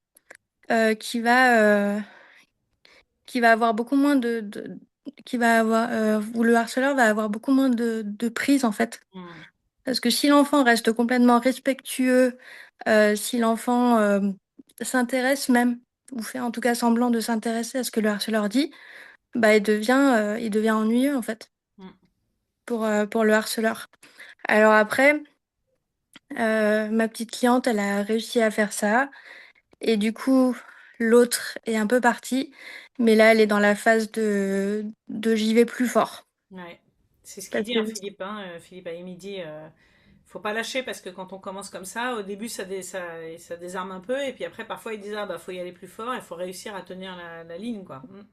euh, qui va, euh, qui va avoir beaucoup moins qui va avoir, où le harceleur va avoir beaucoup moins de prise, en fait. Hmm. Parce que si l'enfant reste complètement respectueux, si l'enfant s'intéresse même, ou fait en tout cas semblant de s'intéresser à ce que le harceleur dit, bah il devient ennuyeux en fait Hmm. pour le harceleur. Alors après, ma petite cliente, elle a réussi à faire ça, et du coup, l'autre est un peu partie, mais là, elle est dans la phase de j'y vais plus fort. Ouais. C'est ce qu'il Parce dit, que hein, Philippe. Philippe Haïm, il dit faut pas lâcher parce que quand on commence comme ça, au début, ça désarme un peu. Et puis après, parfois, ils disent ah, bah, faut y aller plus fort. Il faut réussir à tenir la ligne, quoi. Hmm.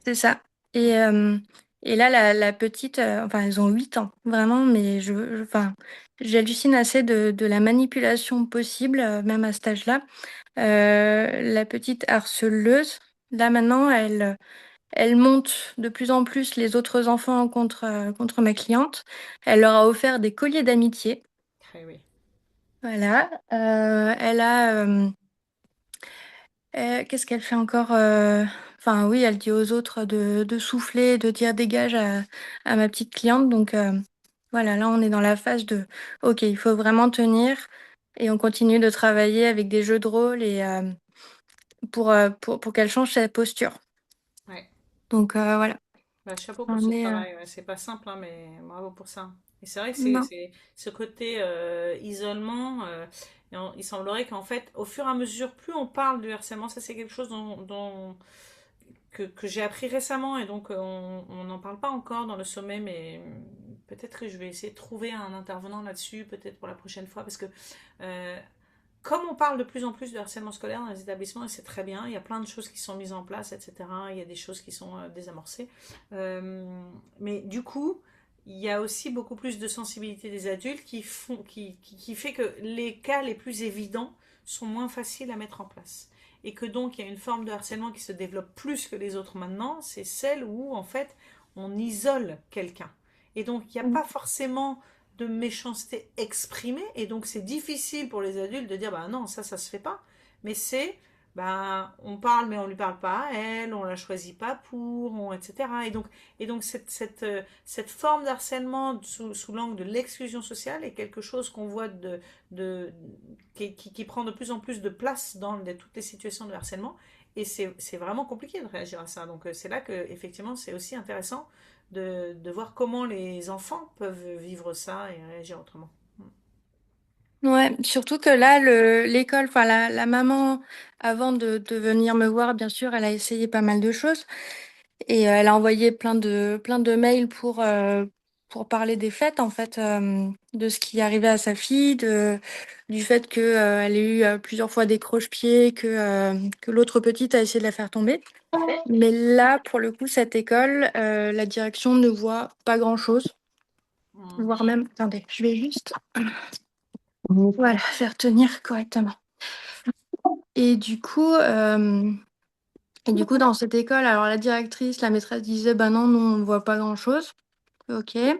c'est ça. Et là, la petite, enfin, elles ont 8 ans, vraiment, mais enfin, j'hallucine assez de la manipulation possible, même à cet âge-là. La petite harceleuse, là maintenant, elle monte de plus en plus les autres enfants contre ma cliente. Elle leur a offert des colliers d'amitié. Eh oui. Voilà. Elle a, qu'est-ce qu'elle fait encore? Enfin, oui, elle dit aux autres de souffler, de dire dégage à ma petite cliente. Donc, voilà, là, on est dans la phase de OK, il faut vraiment tenir et on continue de travailler avec des jeux de rôle et pour qu'elle change sa posture. Ouais. Donc, voilà. Bah, chapeau pour ce On est, travail. Ouais. C'est pas simple, hein, mais bravo pour ça. Et c'est vrai que non. c'est ce côté isolement. Il semblerait qu'en fait, au fur et à mesure, plus on parle du harcèlement, ça c'est quelque chose que j'ai appris récemment et donc on n'en parle pas encore dans le sommet, mais peut-être que je vais essayer de trouver un intervenant là-dessus, peut-être pour la prochaine fois, parce que euh, comme on parle de plus en plus de harcèlement scolaire dans les établissements, et c'est très bien, il y a plein de choses qui sont mises en place, etc. Il y a des choses qui sont désamorcées. Mais du coup, il y a aussi beaucoup plus de sensibilité des adultes qui fait que les cas les plus évidents sont moins faciles à mettre en place. Et que donc il y a une forme de harcèlement qui se développe plus que les autres maintenant, c'est celle où en fait on isole quelqu'un. Et donc il n'y a pas forcément de méchanceté exprimée et donc c'est difficile pour les adultes de dire bah non ça se fait pas, mais c'est bah on parle mais on lui parle pas à elle, on la choisit pas etc. Et donc cette forme d'harcèlement sous l'angle de l'exclusion sociale est quelque chose qu'on voit de qui prend de plus en plus de place dans toutes les situations de harcèlement et c'est vraiment compliqué de réagir à ça, donc c'est là que effectivement c'est aussi intéressant de voir comment les enfants peuvent vivre ça et réagir autrement. Ouais, surtout que là, l'école, enfin la maman, avant de venir me voir, bien sûr, elle a essayé pas mal de choses et elle a envoyé plein de mails pour parler des faits, en fait, de ce qui arrivait à sa fille, du fait que, elle ait eu plusieurs fois des croche-pieds, que l'autre petite a essayé de la faire tomber. Mais là, pour le coup, cette école, la direction ne voit pas grand-chose, Mm. voire même, attendez, je vais juste, voilà, faire tenir correctement. Et du coup, Et du coup, dans cette école, alors la directrice, la maîtresse disait, bah non, nous, on ne voit pas grand-chose. Ok. Et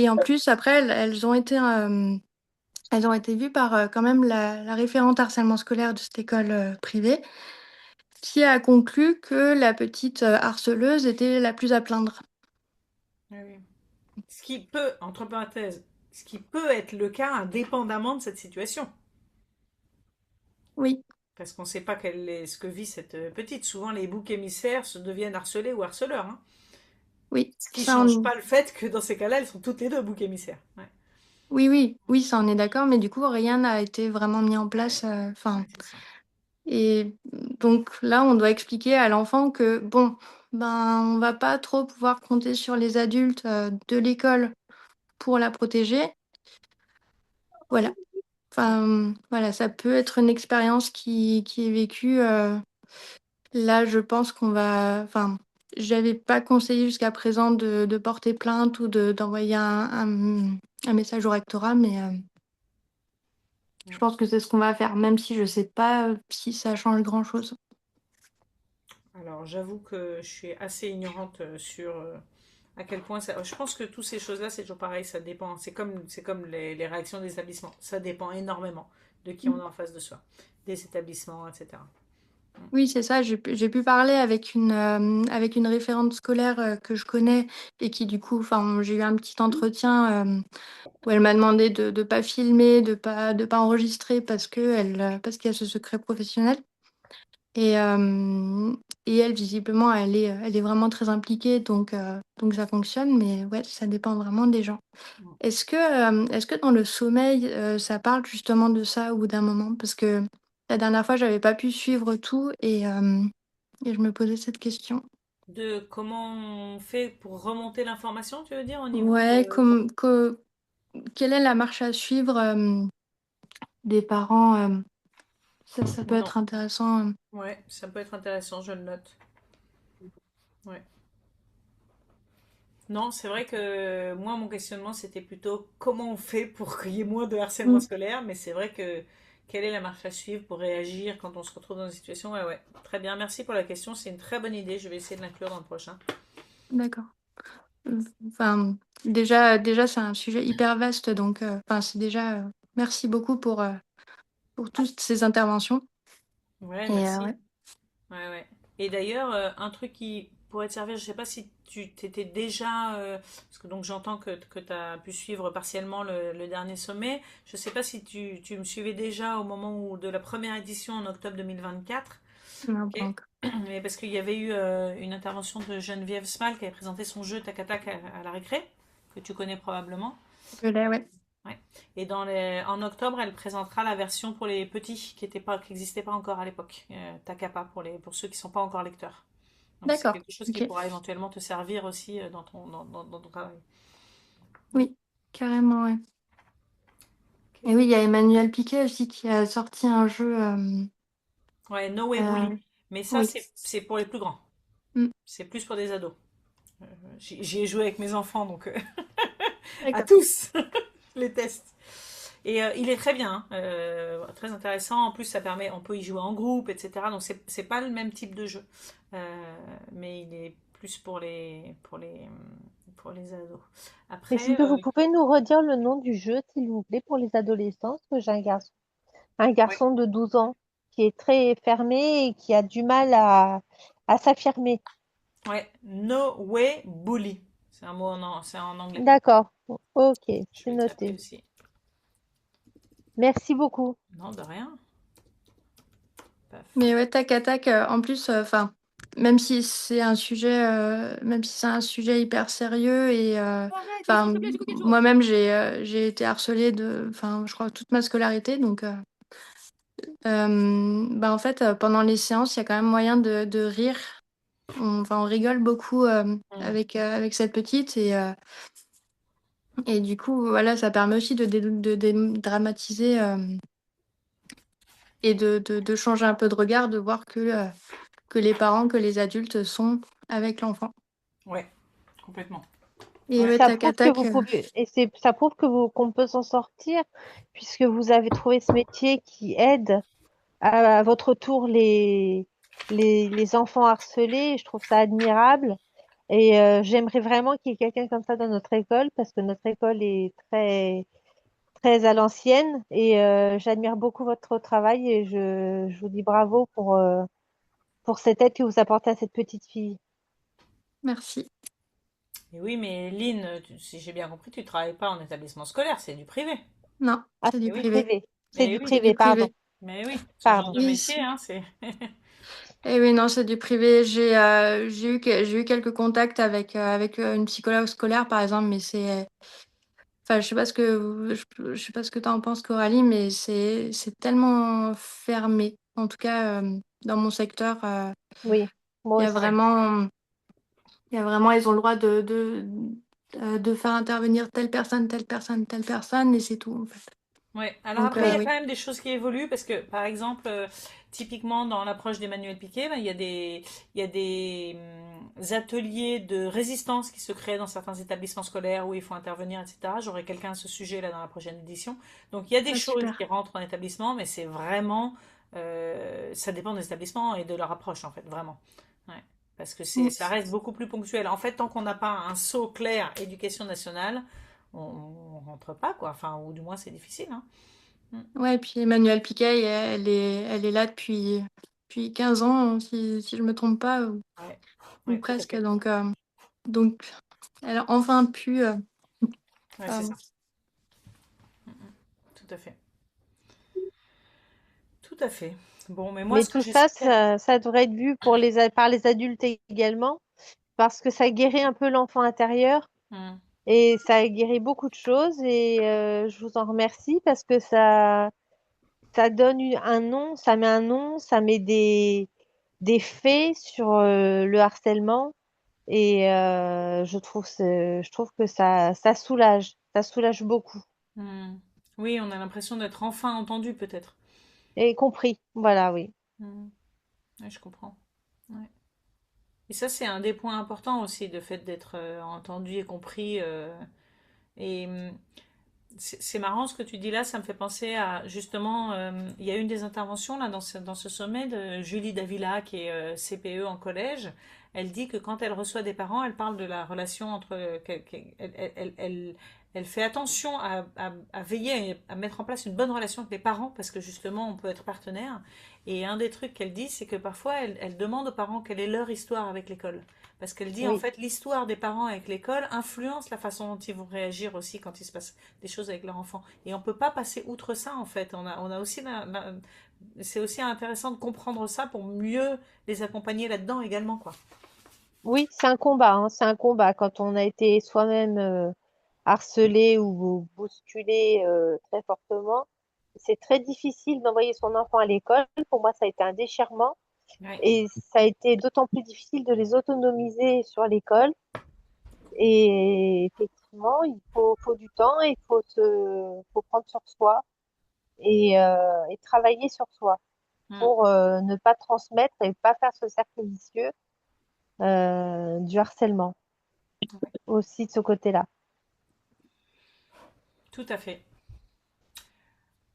en plus, après, elles ont été vues par quand même la référente harcèlement scolaire de cette école privée, qui a conclu que la petite harceleuse était la plus à plaindre. Oui, oui. Ce qui peut, entre parenthèses, ce qui peut être le cas indépendamment de cette situation. Oui, Parce qu'on ne sait pas ce que vit cette petite. Souvent, les boucs émissaires se deviennent harcelés ou harceleurs, hein. oui, Ce qui ne change pas le fait que dans ces cas-là, elles sont toutes les deux boucs émissaires. Ouais. oui, ça on est d'accord, mais du coup, rien n'a été vraiment mis en place. Enfin, Ouais, c'est ça. et donc là, on doit expliquer à l'enfant que bon, ben, on va pas trop pouvoir compter sur les adultes de l'école pour la protéger. Voilà. Enfin, voilà, ça peut être une expérience qui est vécue. Là, je pense qu'on va. Enfin, j'avais pas conseillé jusqu'à présent de porter plainte ou d'envoyer un message au rectorat, mais je pense que c'est ce qu'on va faire, même si je sais pas si ça change grand-chose. Alors, j'avoue que je suis assez ignorante sur à quel point ça. Je pense que toutes ces choses-là, c'est toujours pareil, ça dépend. C'est comme les réactions des établissements. Ça dépend énormément de qui on a en face de soi, des établissements, etc. Oui, c'est ça. J'ai pu parler avec une référente scolaire que je connais et qui, du coup, enfin, j'ai eu un petit entretien où elle m'a demandé de ne pas filmer, de pas enregistrer parce qu'il y a ce secret professionnel. Et, euh, et elle, visiblement, elle est vraiment très impliquée, donc ça fonctionne, mais ouais, ça dépend vraiment des gens. Est-ce que dans le sommeil, ça parle justement de ça au bout d'un moment? Parce que la dernière fois, j'avais pas pu suivre tout et je me posais cette question. De comment on fait pour remonter l'information, tu veux dire, au niveau Ouais, quelle est la marche à suivre des parents? Ça peut Non. être intéressant. Ouais, ça peut être intéressant, je le note. Ouais. Non, c'est vrai que moi, mon questionnement, c'était plutôt comment on fait pour qu'il y ait moins de harcèlement Mm, scolaire, mais c'est vrai que quelle est la marche à suivre pour réagir quand on se retrouve dans une situation? Ouais, ouais. Très bien, merci pour la question, c'est une très bonne idée, je vais essayer de l'inclure dans le prochain. d'accord. Enfin, déjà, c'est un sujet hyper vaste, donc enfin, c'est déjà. Merci beaucoup pour toutes ces interventions. Ouais, Et merci. ouais. Ouais, ouais. Et d'ailleurs, un truc qui pourrait te servir, je sais pas si tu t'étais déjà, parce que donc j'entends que tu as pu suivre partiellement le dernier sommet. Je sais pas si tu me suivais déjà au moment de la première édition en octobre 2024. Non, Ok. pas encore. Mais parce qu'il y avait eu une intervention de Geneviève Smal qui avait présenté son jeu Tac Tac à la récré, que tu connais probablement. Je l'ai, ouais. Ouais. Et en octobre, elle présentera la version pour les petits qui n'existait pas encore à l'époque. Takapa pour ceux qui ne sont pas encore lecteurs. Donc c'est D'accord. quelque chose qui Ok. pourra éventuellement te servir aussi dans ton travail. Oui, carrément, ouais. Et Ok. oui, il y a Emmanuel Piquet aussi qui a sorti un jeu. Ouais, No Way Euh, Bully. Mais ça, oui. c'est pour les plus grands. Mm, C'est plus pour des ados. J'y ai joué avec mes enfants, donc à d'accord. tous les tests. Et il est très bien, hein, très intéressant. En plus, on peut y jouer en groupe, etc. Donc c'est pas le même type de jeu, mais il est plus pour les ados. Et Après, sinon, vous pouvez nous redire le nom du jeu, s'il vous plaît, pour les adolescents, parce que j'ai un ouais, garçon de 12 ans qui est très fermé et qui a du mal à s'affirmer. ouais, No Way Bully. C'est un mot c'est en anglais. D'accord. Ok, Je c'est vais taper noté. aussi. Merci beaucoup. Non, de rien. Paf. Mais ouais, tac à tac, en plus, enfin, même si c'est un sujet hyper sérieux et enfin, moi-même j'ai été harcelée enfin, je crois toute ma scolarité, donc bah en fait, pendant les séances, il y a quand même moyen de rire. Enfin, on rigole beaucoup Hmm. avec cette petite et du coup, voilà, ça permet aussi de dédramatiser et de changer un peu de regard, de voir que les parents, que les adultes sont avec l'enfant. Ouais, complètement. Et Ouais. ouais, Ça tac à prouve que tac. vous pouvez, et ça prouve qu'on peut s'en sortir, puisque vous avez trouvé ce métier qui aide à votre tour les enfants harcelés. Je trouve ça admirable. Et j'aimerais vraiment qu'il y ait quelqu'un comme ça dans notre école parce que notre école est très à l'ancienne. Et j'admire beaucoup votre travail et je vous dis bravo pour cette aide que vous apportez à cette petite fille. Merci. Et oui, mais Lynn, si j'ai bien compris, tu travailles pas en établissement scolaire, c'est du privé. Non, Ah, c'est Et du oui, privé. privé. C'est mais du oui, C'est du privé, pardon. privé. mais oui, ce genre Pardon. de Oui, métier, hein, c'est... et oui, non, c'est du privé. J'ai eu quelques contacts avec une psychologue scolaire, par exemple, mais c'est, enfin, je sais pas ce que tu en penses, Coralie, mais c'est tellement fermé. En tout cas, dans mon secteur, Oui, moi il y a aussi. Ouais. vraiment, ils ont le droit de faire intervenir telle personne, telle personne, telle personne, et c'est tout, en fait. Ouais, alors Donc, après, il y a Oui, quand oui. même des choses qui évoluent parce que, par exemple, typiquement dans l'approche d'Emmanuel Piquet, ben, il y a des ateliers de résistance qui se créent dans certains établissements scolaires où il faut intervenir, etc. J'aurai quelqu'un à ce sujet là dans la prochaine édition. Donc, il y a des Ah, choses qui super. rentrent en établissement, mais c'est vraiment, ça dépend des établissements et de leur approche, en fait, vraiment. Ouais. Parce que Mm. ça reste beaucoup plus ponctuel. En fait, tant qu'on n'a pas un saut clair éducation nationale, on rentre pas, quoi. Enfin, ou du moins, c'est difficile, hein. Mm. Ouais, et puis Emmanuelle Piquet, elle est là depuis 15 ans, si je me trompe pas, Ouais, ou ouais, tout à presque. fait. Donc, elle a enfin pu. Ouais, c'est Pardon. ça. Mm, mm. Tout à fait. Tout à fait. Bon, mais moi, mais ce que tout ça, j'espère. ça devrait être vu par les adultes également, parce que ça guérit un peu l'enfant intérieur Mm, et ça guérit beaucoup de choses. Et je vous en remercie parce que ça donne un nom, ça met un nom, ça met des faits sur le harcèlement. Et je trouve que ça soulage beaucoup mm. Oui, on a l'impression d'être enfin entendu, peut-être. et compris. Voilà, oui. Mm. Ouais, je comprends. Ouais. Et ça, c'est un des points importants aussi, le fait d'être entendu et compris. Et c'est marrant ce que tu dis là, ça me fait penser à justement, il y a une des interventions là dans ce sommet de Julie Davila qui est CPE en collège. Elle dit que quand elle reçoit des parents, elle parle de la relation entre, elle fait attention à veiller à mettre en place une bonne relation avec les parents parce que justement on peut être partenaire. Et un des trucs qu'elle dit, c'est que parfois elle demande aux parents quelle est leur histoire avec l'école. Parce qu'elle dit en Oui, fait l'histoire des parents avec l'école influence la façon dont ils vont réagir aussi quand il se passe des choses avec leur enfant. Et on peut pas passer outre ça en fait. On a aussi c'est aussi intéressant de comprendre ça pour mieux les accompagner là-dedans également quoi. oui, c'est un combat, hein, c'est un combat quand on a été soi-même harcelé ou bousculé très fortement. C'est très difficile d'envoyer son enfant à l'école. Pour moi, ça a été un déchirement Ouais. et ça a été d'autant plus difficile de les autonomiser sur l'école. Et effectivement, faut du temps et faut prendre sur soi et travailler sur soi Mm. pour ne pas transmettre et pas faire ce cercle vicieux du harcèlement aussi de ce côté-là. Tout à fait.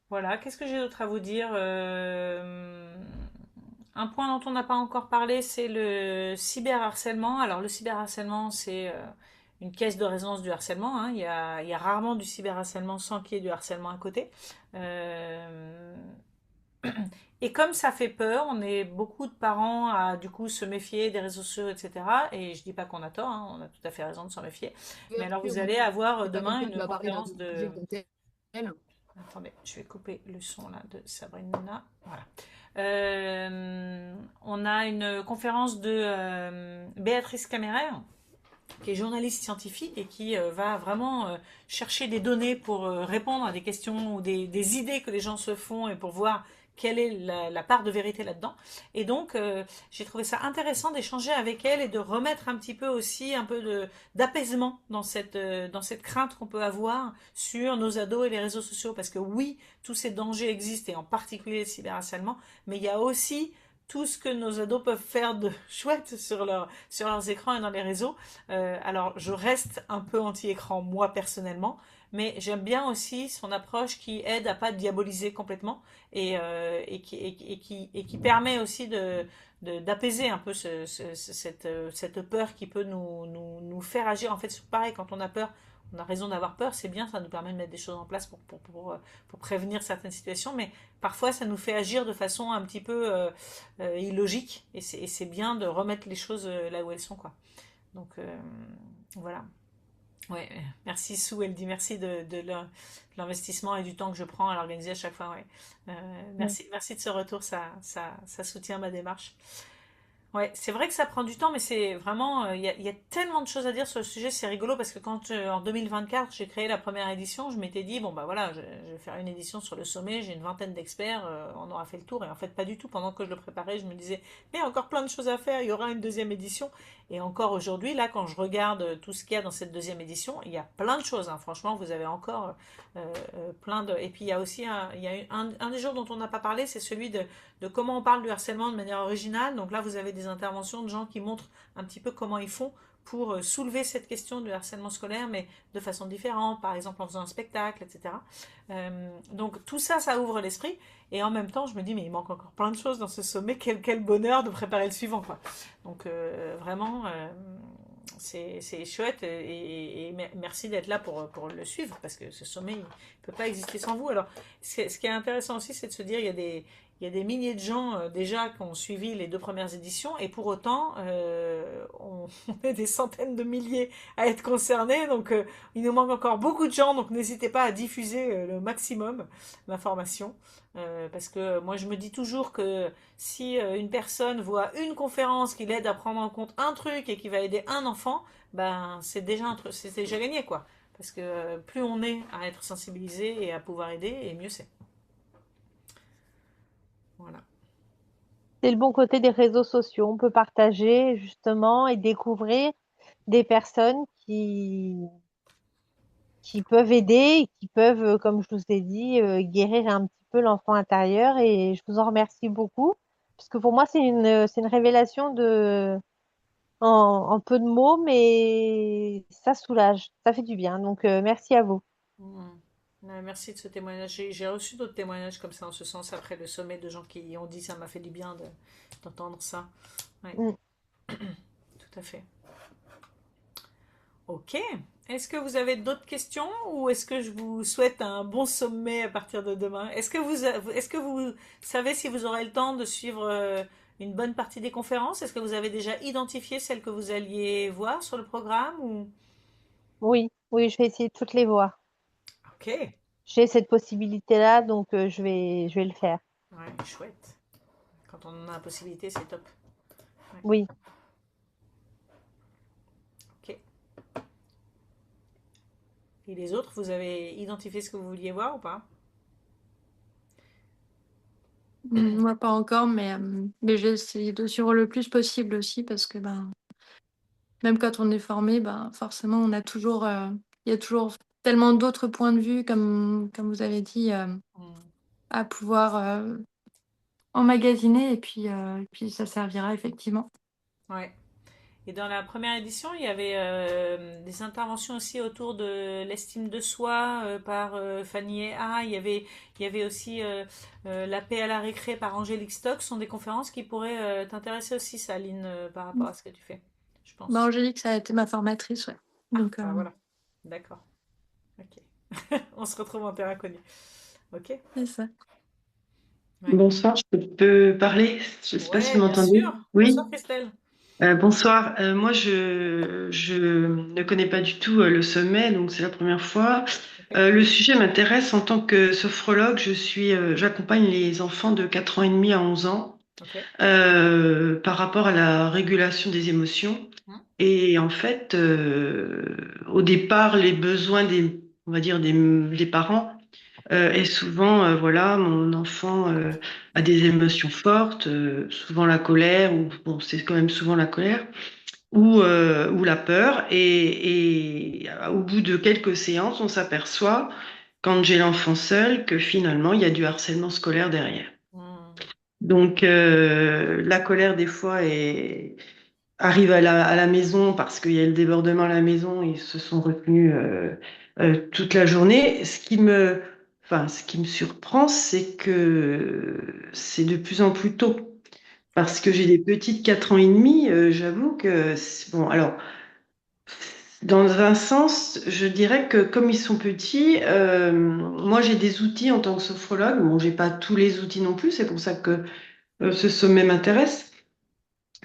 Voilà, qu'est-ce que j'ai d'autre à vous dire? Un point dont on n'a pas encore parlé, c'est le cyberharcèlement. Alors le cyberharcèlement, c'est une caisse de résonance du harcèlement, hein. Il y a rarement du cyberharcèlement sans qu'il y ait du harcèlement à côté. Euh, Et comme ça fait peur, on est beaucoup de parents à du coup se méfier des réseaux sociaux, etc. Et je dis pas qu'on a tort, hein, on a tout à fait raison de s'en méfier. Mais alors vous allez avoir demain une conférence de... Attendez, je vais couper le son là de Sabrina. Voilà. On a une conférence de Béatrice Caméraire, qui est journaliste scientifique et qui va vraiment chercher des données pour répondre à des questions ou des idées que les gens se font et pour voir quelle est la part de vérité là-dedans. Et donc, j'ai trouvé ça intéressant d'échanger avec elle et de remettre un petit peu aussi un peu d'apaisement dans cette crainte qu'on peut avoir sur nos ados et les réseaux sociaux. Parce que oui, tous ces dangers existent et en particulier le cyberharcèlement, mais il y a aussi tout ce que nos ados peuvent faire de chouette sur leurs écrans et dans les réseaux. Alors, je reste un peu anti-écran, moi, personnellement, mais j'aime bien aussi son approche qui aide à pas diaboliser complètement et qui permet aussi d'apaiser un peu cette peur qui peut nous faire agir. En fait, c'est pareil, quand on a peur, on a raison d'avoir peur, c'est bien, ça nous permet de mettre des choses en place pour prévenir certaines situations, mais parfois ça nous fait agir de façon un petit peu illogique, et c'est bien de remettre les choses là où elles sont, quoi. Donc voilà. Ouais, merci Sue, elle dit merci de l'investissement et du temps que je prends à l'organiser à chaque fois. Ouais. Mm. Merci de ce retour, ça soutient ma démarche. Ouais, c'est vrai que ça prend du temps, mais c'est vraiment, il y a tellement de choses à dire sur le sujet, c'est rigolo parce que quand en 2024 j'ai créé la première édition, je m'étais dit, bon bah voilà, je vais faire une édition sur le sommet, j'ai une vingtaine d'experts, on aura fait le tour, et en fait pas du tout, pendant que je le préparais, je me disais, mais il y a encore plein de choses à faire, il y aura une deuxième édition, et encore aujourd'hui, là, quand je regarde tout ce qu'il y a dans cette deuxième édition, il y a plein de choses, hein. Franchement, vous avez encore plein de... Et puis il y a aussi il y a un des jours dont on n'a pas parlé, c'est celui de comment on parle du harcèlement de manière originale. Donc là, vous avez des interventions de gens qui montrent un petit peu comment ils font pour soulever cette question du harcèlement scolaire, mais de façon différente, par exemple en faisant un spectacle, etc. Donc tout ça, ça ouvre l'esprit. Et en même temps, je me dis, mais il manque encore plein de choses dans ce sommet. Quel bonheur de préparer le suivant, quoi. Donc vraiment, c'est chouette. Et merci d'être là pour le suivre, parce que ce sommet, il ne peut pas exister sans vous. Alors, ce qui est intéressant aussi, c'est de se dire, il y a des milliers de gens déjà qui ont suivi les deux premières éditions, et pour autant, on est des centaines de milliers à être concernés, donc il nous manque encore beaucoup de gens, donc n'hésitez pas à diffuser le maximum l'information, parce que moi je me dis toujours que si une personne voit une conférence qui l'aide à prendre en compte un truc et qui va aider un enfant, ben c'est déjà gagné, quoi, parce que plus on est à être sensibilisé et à pouvoir aider, et mieux c'est. Voilà. C'est le bon côté des réseaux sociaux. On peut partager justement et découvrir des personnes qui peuvent aider, et qui peuvent, comme je vous ai dit, guérir un petit peu l'enfant intérieur. Et je vous en remercie beaucoup, parce que pour moi, c'est une révélation en peu de mots, mais ça soulage, ça fait du bien. Donc, merci à vous. Mm. Ouais, merci de ce témoignage. J'ai reçu d'autres témoignages comme ça en ce sens après le sommet, de gens qui ont dit ça m'a fait du bien d'entendre ça. Ouais, Mm. tout à fait. Ok. Est-ce que vous avez d'autres questions, ou est-ce que je vous souhaite un bon sommet à partir de demain? Est-ce que vous savez si vous aurez le temps de suivre une bonne partie des conférences? Est-ce que vous avez déjà identifié celles que vous alliez voir sur le programme, ou... Oui, oui, je vais essayer de toutes les voir. Ok. J'ai cette possibilité-là, donc je vais le faire. Ouais, chouette. Quand on en a la possibilité, c'est top. Ouais. Oui. Ok. Et les autres, vous avez identifié ce que vous vouliez voir ou pas? Moi, pas encore, mais j'ai essayé de suivre le plus possible aussi parce que ben, même quand on est formé, ben, forcément, il y a toujours tellement d'autres points de vue, comme vous avez dit, Hmm. à pouvoir emmagasiner et puis ça servira effectivement. Ouais. Et dans la première édition, il y avait des interventions aussi autour de l'estime de soi par Fanny et A. Il y avait aussi La paix à la récré par Angélique Stock. Ce sont des conférences qui pourraient t'intéresser aussi, Saline, par rapport à ce que tu fais, je Ben, pense. Angélique, ça a été ma formatrice, ouais. Ah, Donc, bah voilà. D'accord. Ok. On se retrouve en terre inconnue. Ok. c'est ça. Ouais. Bonsoir, je peux parler? Je ne sais pas si Ouais, vous bien m'entendez. sûr. Oui, Bonsoir, Christelle. bonsoir. Moi, je ne connais pas du tout le sommet, donc c'est la première fois. Ok. Le sujet m'intéresse en tant que sophrologue. J'accompagne les enfants de 4 ans et demi à 11 ans Ok. par rapport à la régulation des émotions. Hmm. Et en fait, au départ, les besoins on va dire des parents et souvent, voilà, mon enfant a des émotions fortes, souvent la colère, ou bon, c'est quand même souvent la colère, ou la peur. Et au bout de quelques séances, on s'aperçoit, quand j'ai l'enfant seul, que finalement, il y a du harcèlement scolaire derrière. Hmm. Donc, la colère, des fois, arrive à la maison parce qu'il y a le débordement à la maison, ils se sont retenus toute la journée. Ce qui me surprend, c'est que c'est de plus en plus tôt. Parce que j'ai des petites 4 ans et demi, j'avoue que, bon, alors, dans un sens, je dirais que comme ils sont petits, moi j'ai des outils en tant que sophrologue. Bon, j'ai pas tous les outils non plus, c'est pour ça que ce sommet m'intéresse.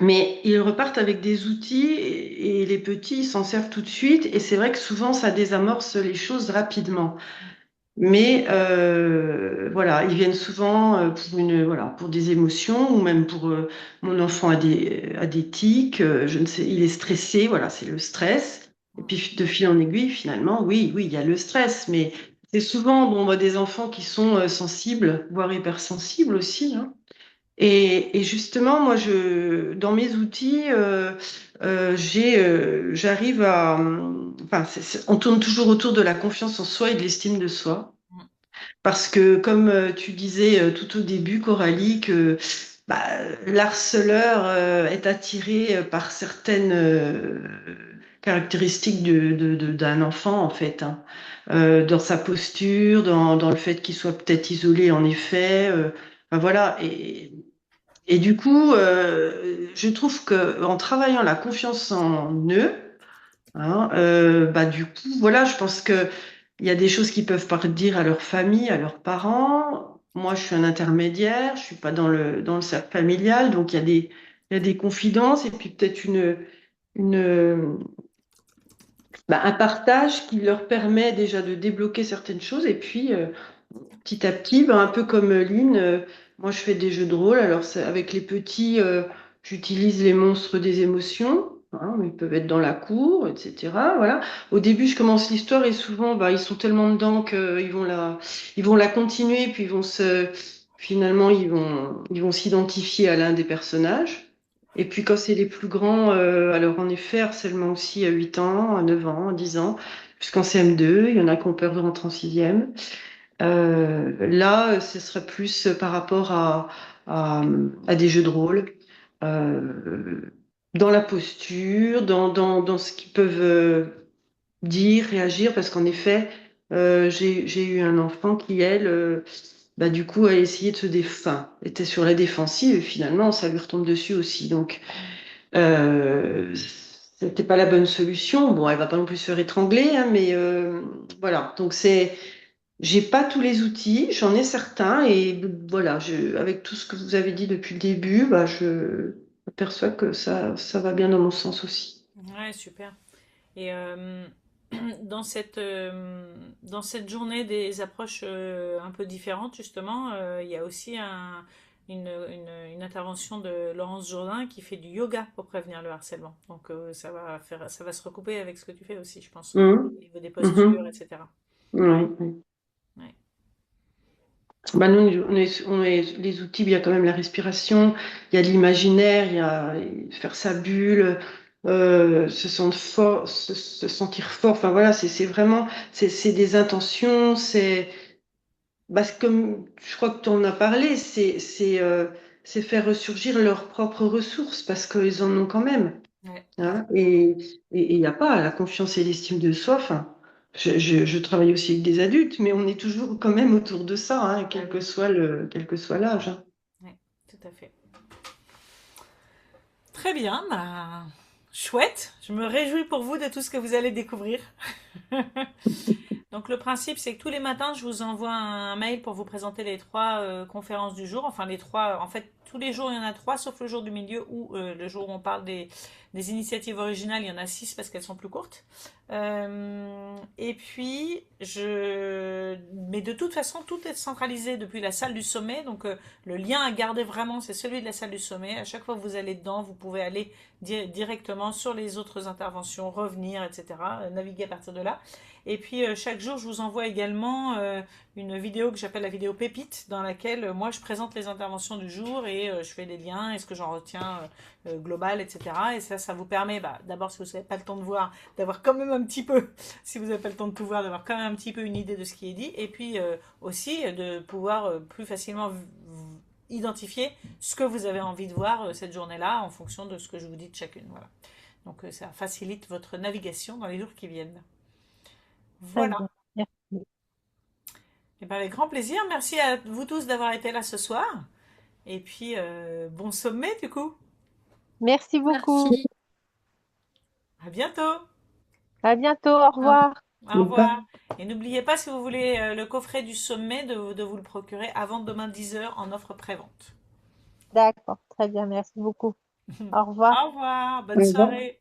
Mais ils repartent avec des outils et les petits ils s'en servent tout de suite. Et c'est vrai que souvent ça désamorce les choses rapidement. Mais voilà, ils viennent souvent pour des émotions ou même pour mon enfant a des tics, je ne sais, il est stressé, voilà, c'est le stress. Et puis de fil en aiguille, finalement, oui, il y a le stress, mais c'est souvent bon, bah, des enfants qui sont sensibles, voire hypersensibles aussi, hein. Et justement, moi, dans mes outils, j'arrive à, on tourne toujours autour de la confiance en soi et de l'estime de soi. Parce que, comme tu disais tout au début, Coralie, que bah, l'harceleur est attiré par certaines caractéristiques d'un enfant, en fait, hein. Dans sa posture, dans le fait qu'il soit peut-être isolé, en effet. Enfin, voilà. Et du coup, je trouve que en travaillant la confiance en eux, hein, bah, du coup, voilà, je pense que il y a des choses qu'ils peuvent pas dire à leur famille, à leurs parents. Moi, je suis un intermédiaire, je suis pas dans le cercle familial, donc il y a des confidences et puis peut-être une, un partage qui leur permet déjà de débloquer certaines choses et puis petit à petit, un peu comme Lynn, moi je fais des jeux de rôle. Alors avec les petits, j'utilise les monstres des émotions, hein, ils peuvent être dans la cour, etc. Voilà. Au début, je commence l'histoire et souvent, ils sont tellement dedans ils vont la continuer, puis finalement, ils vont s'identifier à l'un des personnages. Et puis quand c'est les plus grands, alors en effet, harcèlement aussi à 8 ans, à 9 ans, à 10 ans, puisqu'en CM2, il y en a qui ont peur de rentrer en sixième. Là, ce serait plus par rapport à, à des jeux de rôle, euh, dans la posture, dans ce qu'ils peuvent dire, réagir, parce qu'en effet, j'ai eu un enfant qui, elle, du coup, a essayé de se défendre, était sur la défensive, et finalement, ça lui retombe dessus aussi. Donc, euh, c'était pas la bonne solution. Bon, elle va pas non plus se faire étrangler, hein, mais voilà. Donc, j'ai pas tous les outils, j'en ai certains et voilà, avec tout ce que vous avez dit depuis le début, je aperçois que ça va bien dans mon sens aussi. Ouais, super. Et dans dans cette journée des approches un peu différentes, justement, il y a aussi une intervention de Laurence Jourdain qui fait du yoga pour prévenir le harcèlement. Donc ça va se recouper avec ce que tu fais aussi, je pense, Mhm. au niveau des postures, Mhm. etc. Ouais, ouais. Ouais. Nous, les outils, il y a quand même la respiration, il y a de l'imaginaire, il y a faire sa bulle, se sentir fort. Enfin voilà, c'est vraiment, c'est des intentions, comme je crois que tu en as parlé, c'est faire ressurgir leurs propres ressources parce qu'ils en ont quand même, Ouais. hein. Et il n'y a pas la confiance et l'estime de soi. Enfin, je travaille aussi avec des adultes, mais on est toujours quand même autour de ça, hein, Ah oui. quel que soit l'âge, hein. Ouais, tout à fait. Très bien, bah, chouette. Je me réjouis pour vous de tout ce que vous allez découvrir. Donc le principe, c'est que tous les matins, je vous envoie un mail pour vous présenter les trois conférences du jour. Enfin, les trois, en fait, tous les jours, il y en a trois, sauf le jour du milieu où le jour où on parle des initiatives originales, il y en a six parce qu'elles sont plus courtes. Et puis, mais de toute façon, tout est centralisé depuis la salle du sommet. Donc, le lien à garder vraiment, c'est celui de la salle du sommet. À chaque fois que vous allez dedans, vous pouvez aller directement sur les autres interventions, revenir, etc. Naviguer à partir de là. Et puis chaque jour, je vous envoie également une vidéo que j'appelle la vidéo pépite, dans laquelle moi je présente les interventions du jour et je fais des liens, est-ce que j'en retiens global, etc. Et ça vous permet, d'abord si vous n'avez pas le temps de voir, d'avoir quand même un petit peu, si vous n'avez pas le temps de tout voir, d'avoir quand même un petit peu une idée de ce qui est dit. Et puis aussi de pouvoir plus facilement identifier ce que vous avez envie de voir cette journée-là en fonction de ce que je vous dis de chacune. Voilà. Donc ça facilite votre navigation dans les jours qui viennent. Très Voilà. bien. Merci. Et ben, avec grand plaisir. Merci à vous tous d'avoir été là ce soir. Et puis, bon sommet du coup. Merci beaucoup. Merci. À bientôt. À bientôt. Au Au revoir. revoir. Au revoir. Et n'oubliez pas, si vous voulez le coffret du sommet, de vous le procurer avant demain 10 heures en offre pré-vente. D'accord. Très bien. Merci beaucoup. Au revoir. Au revoir. Bonne soirée.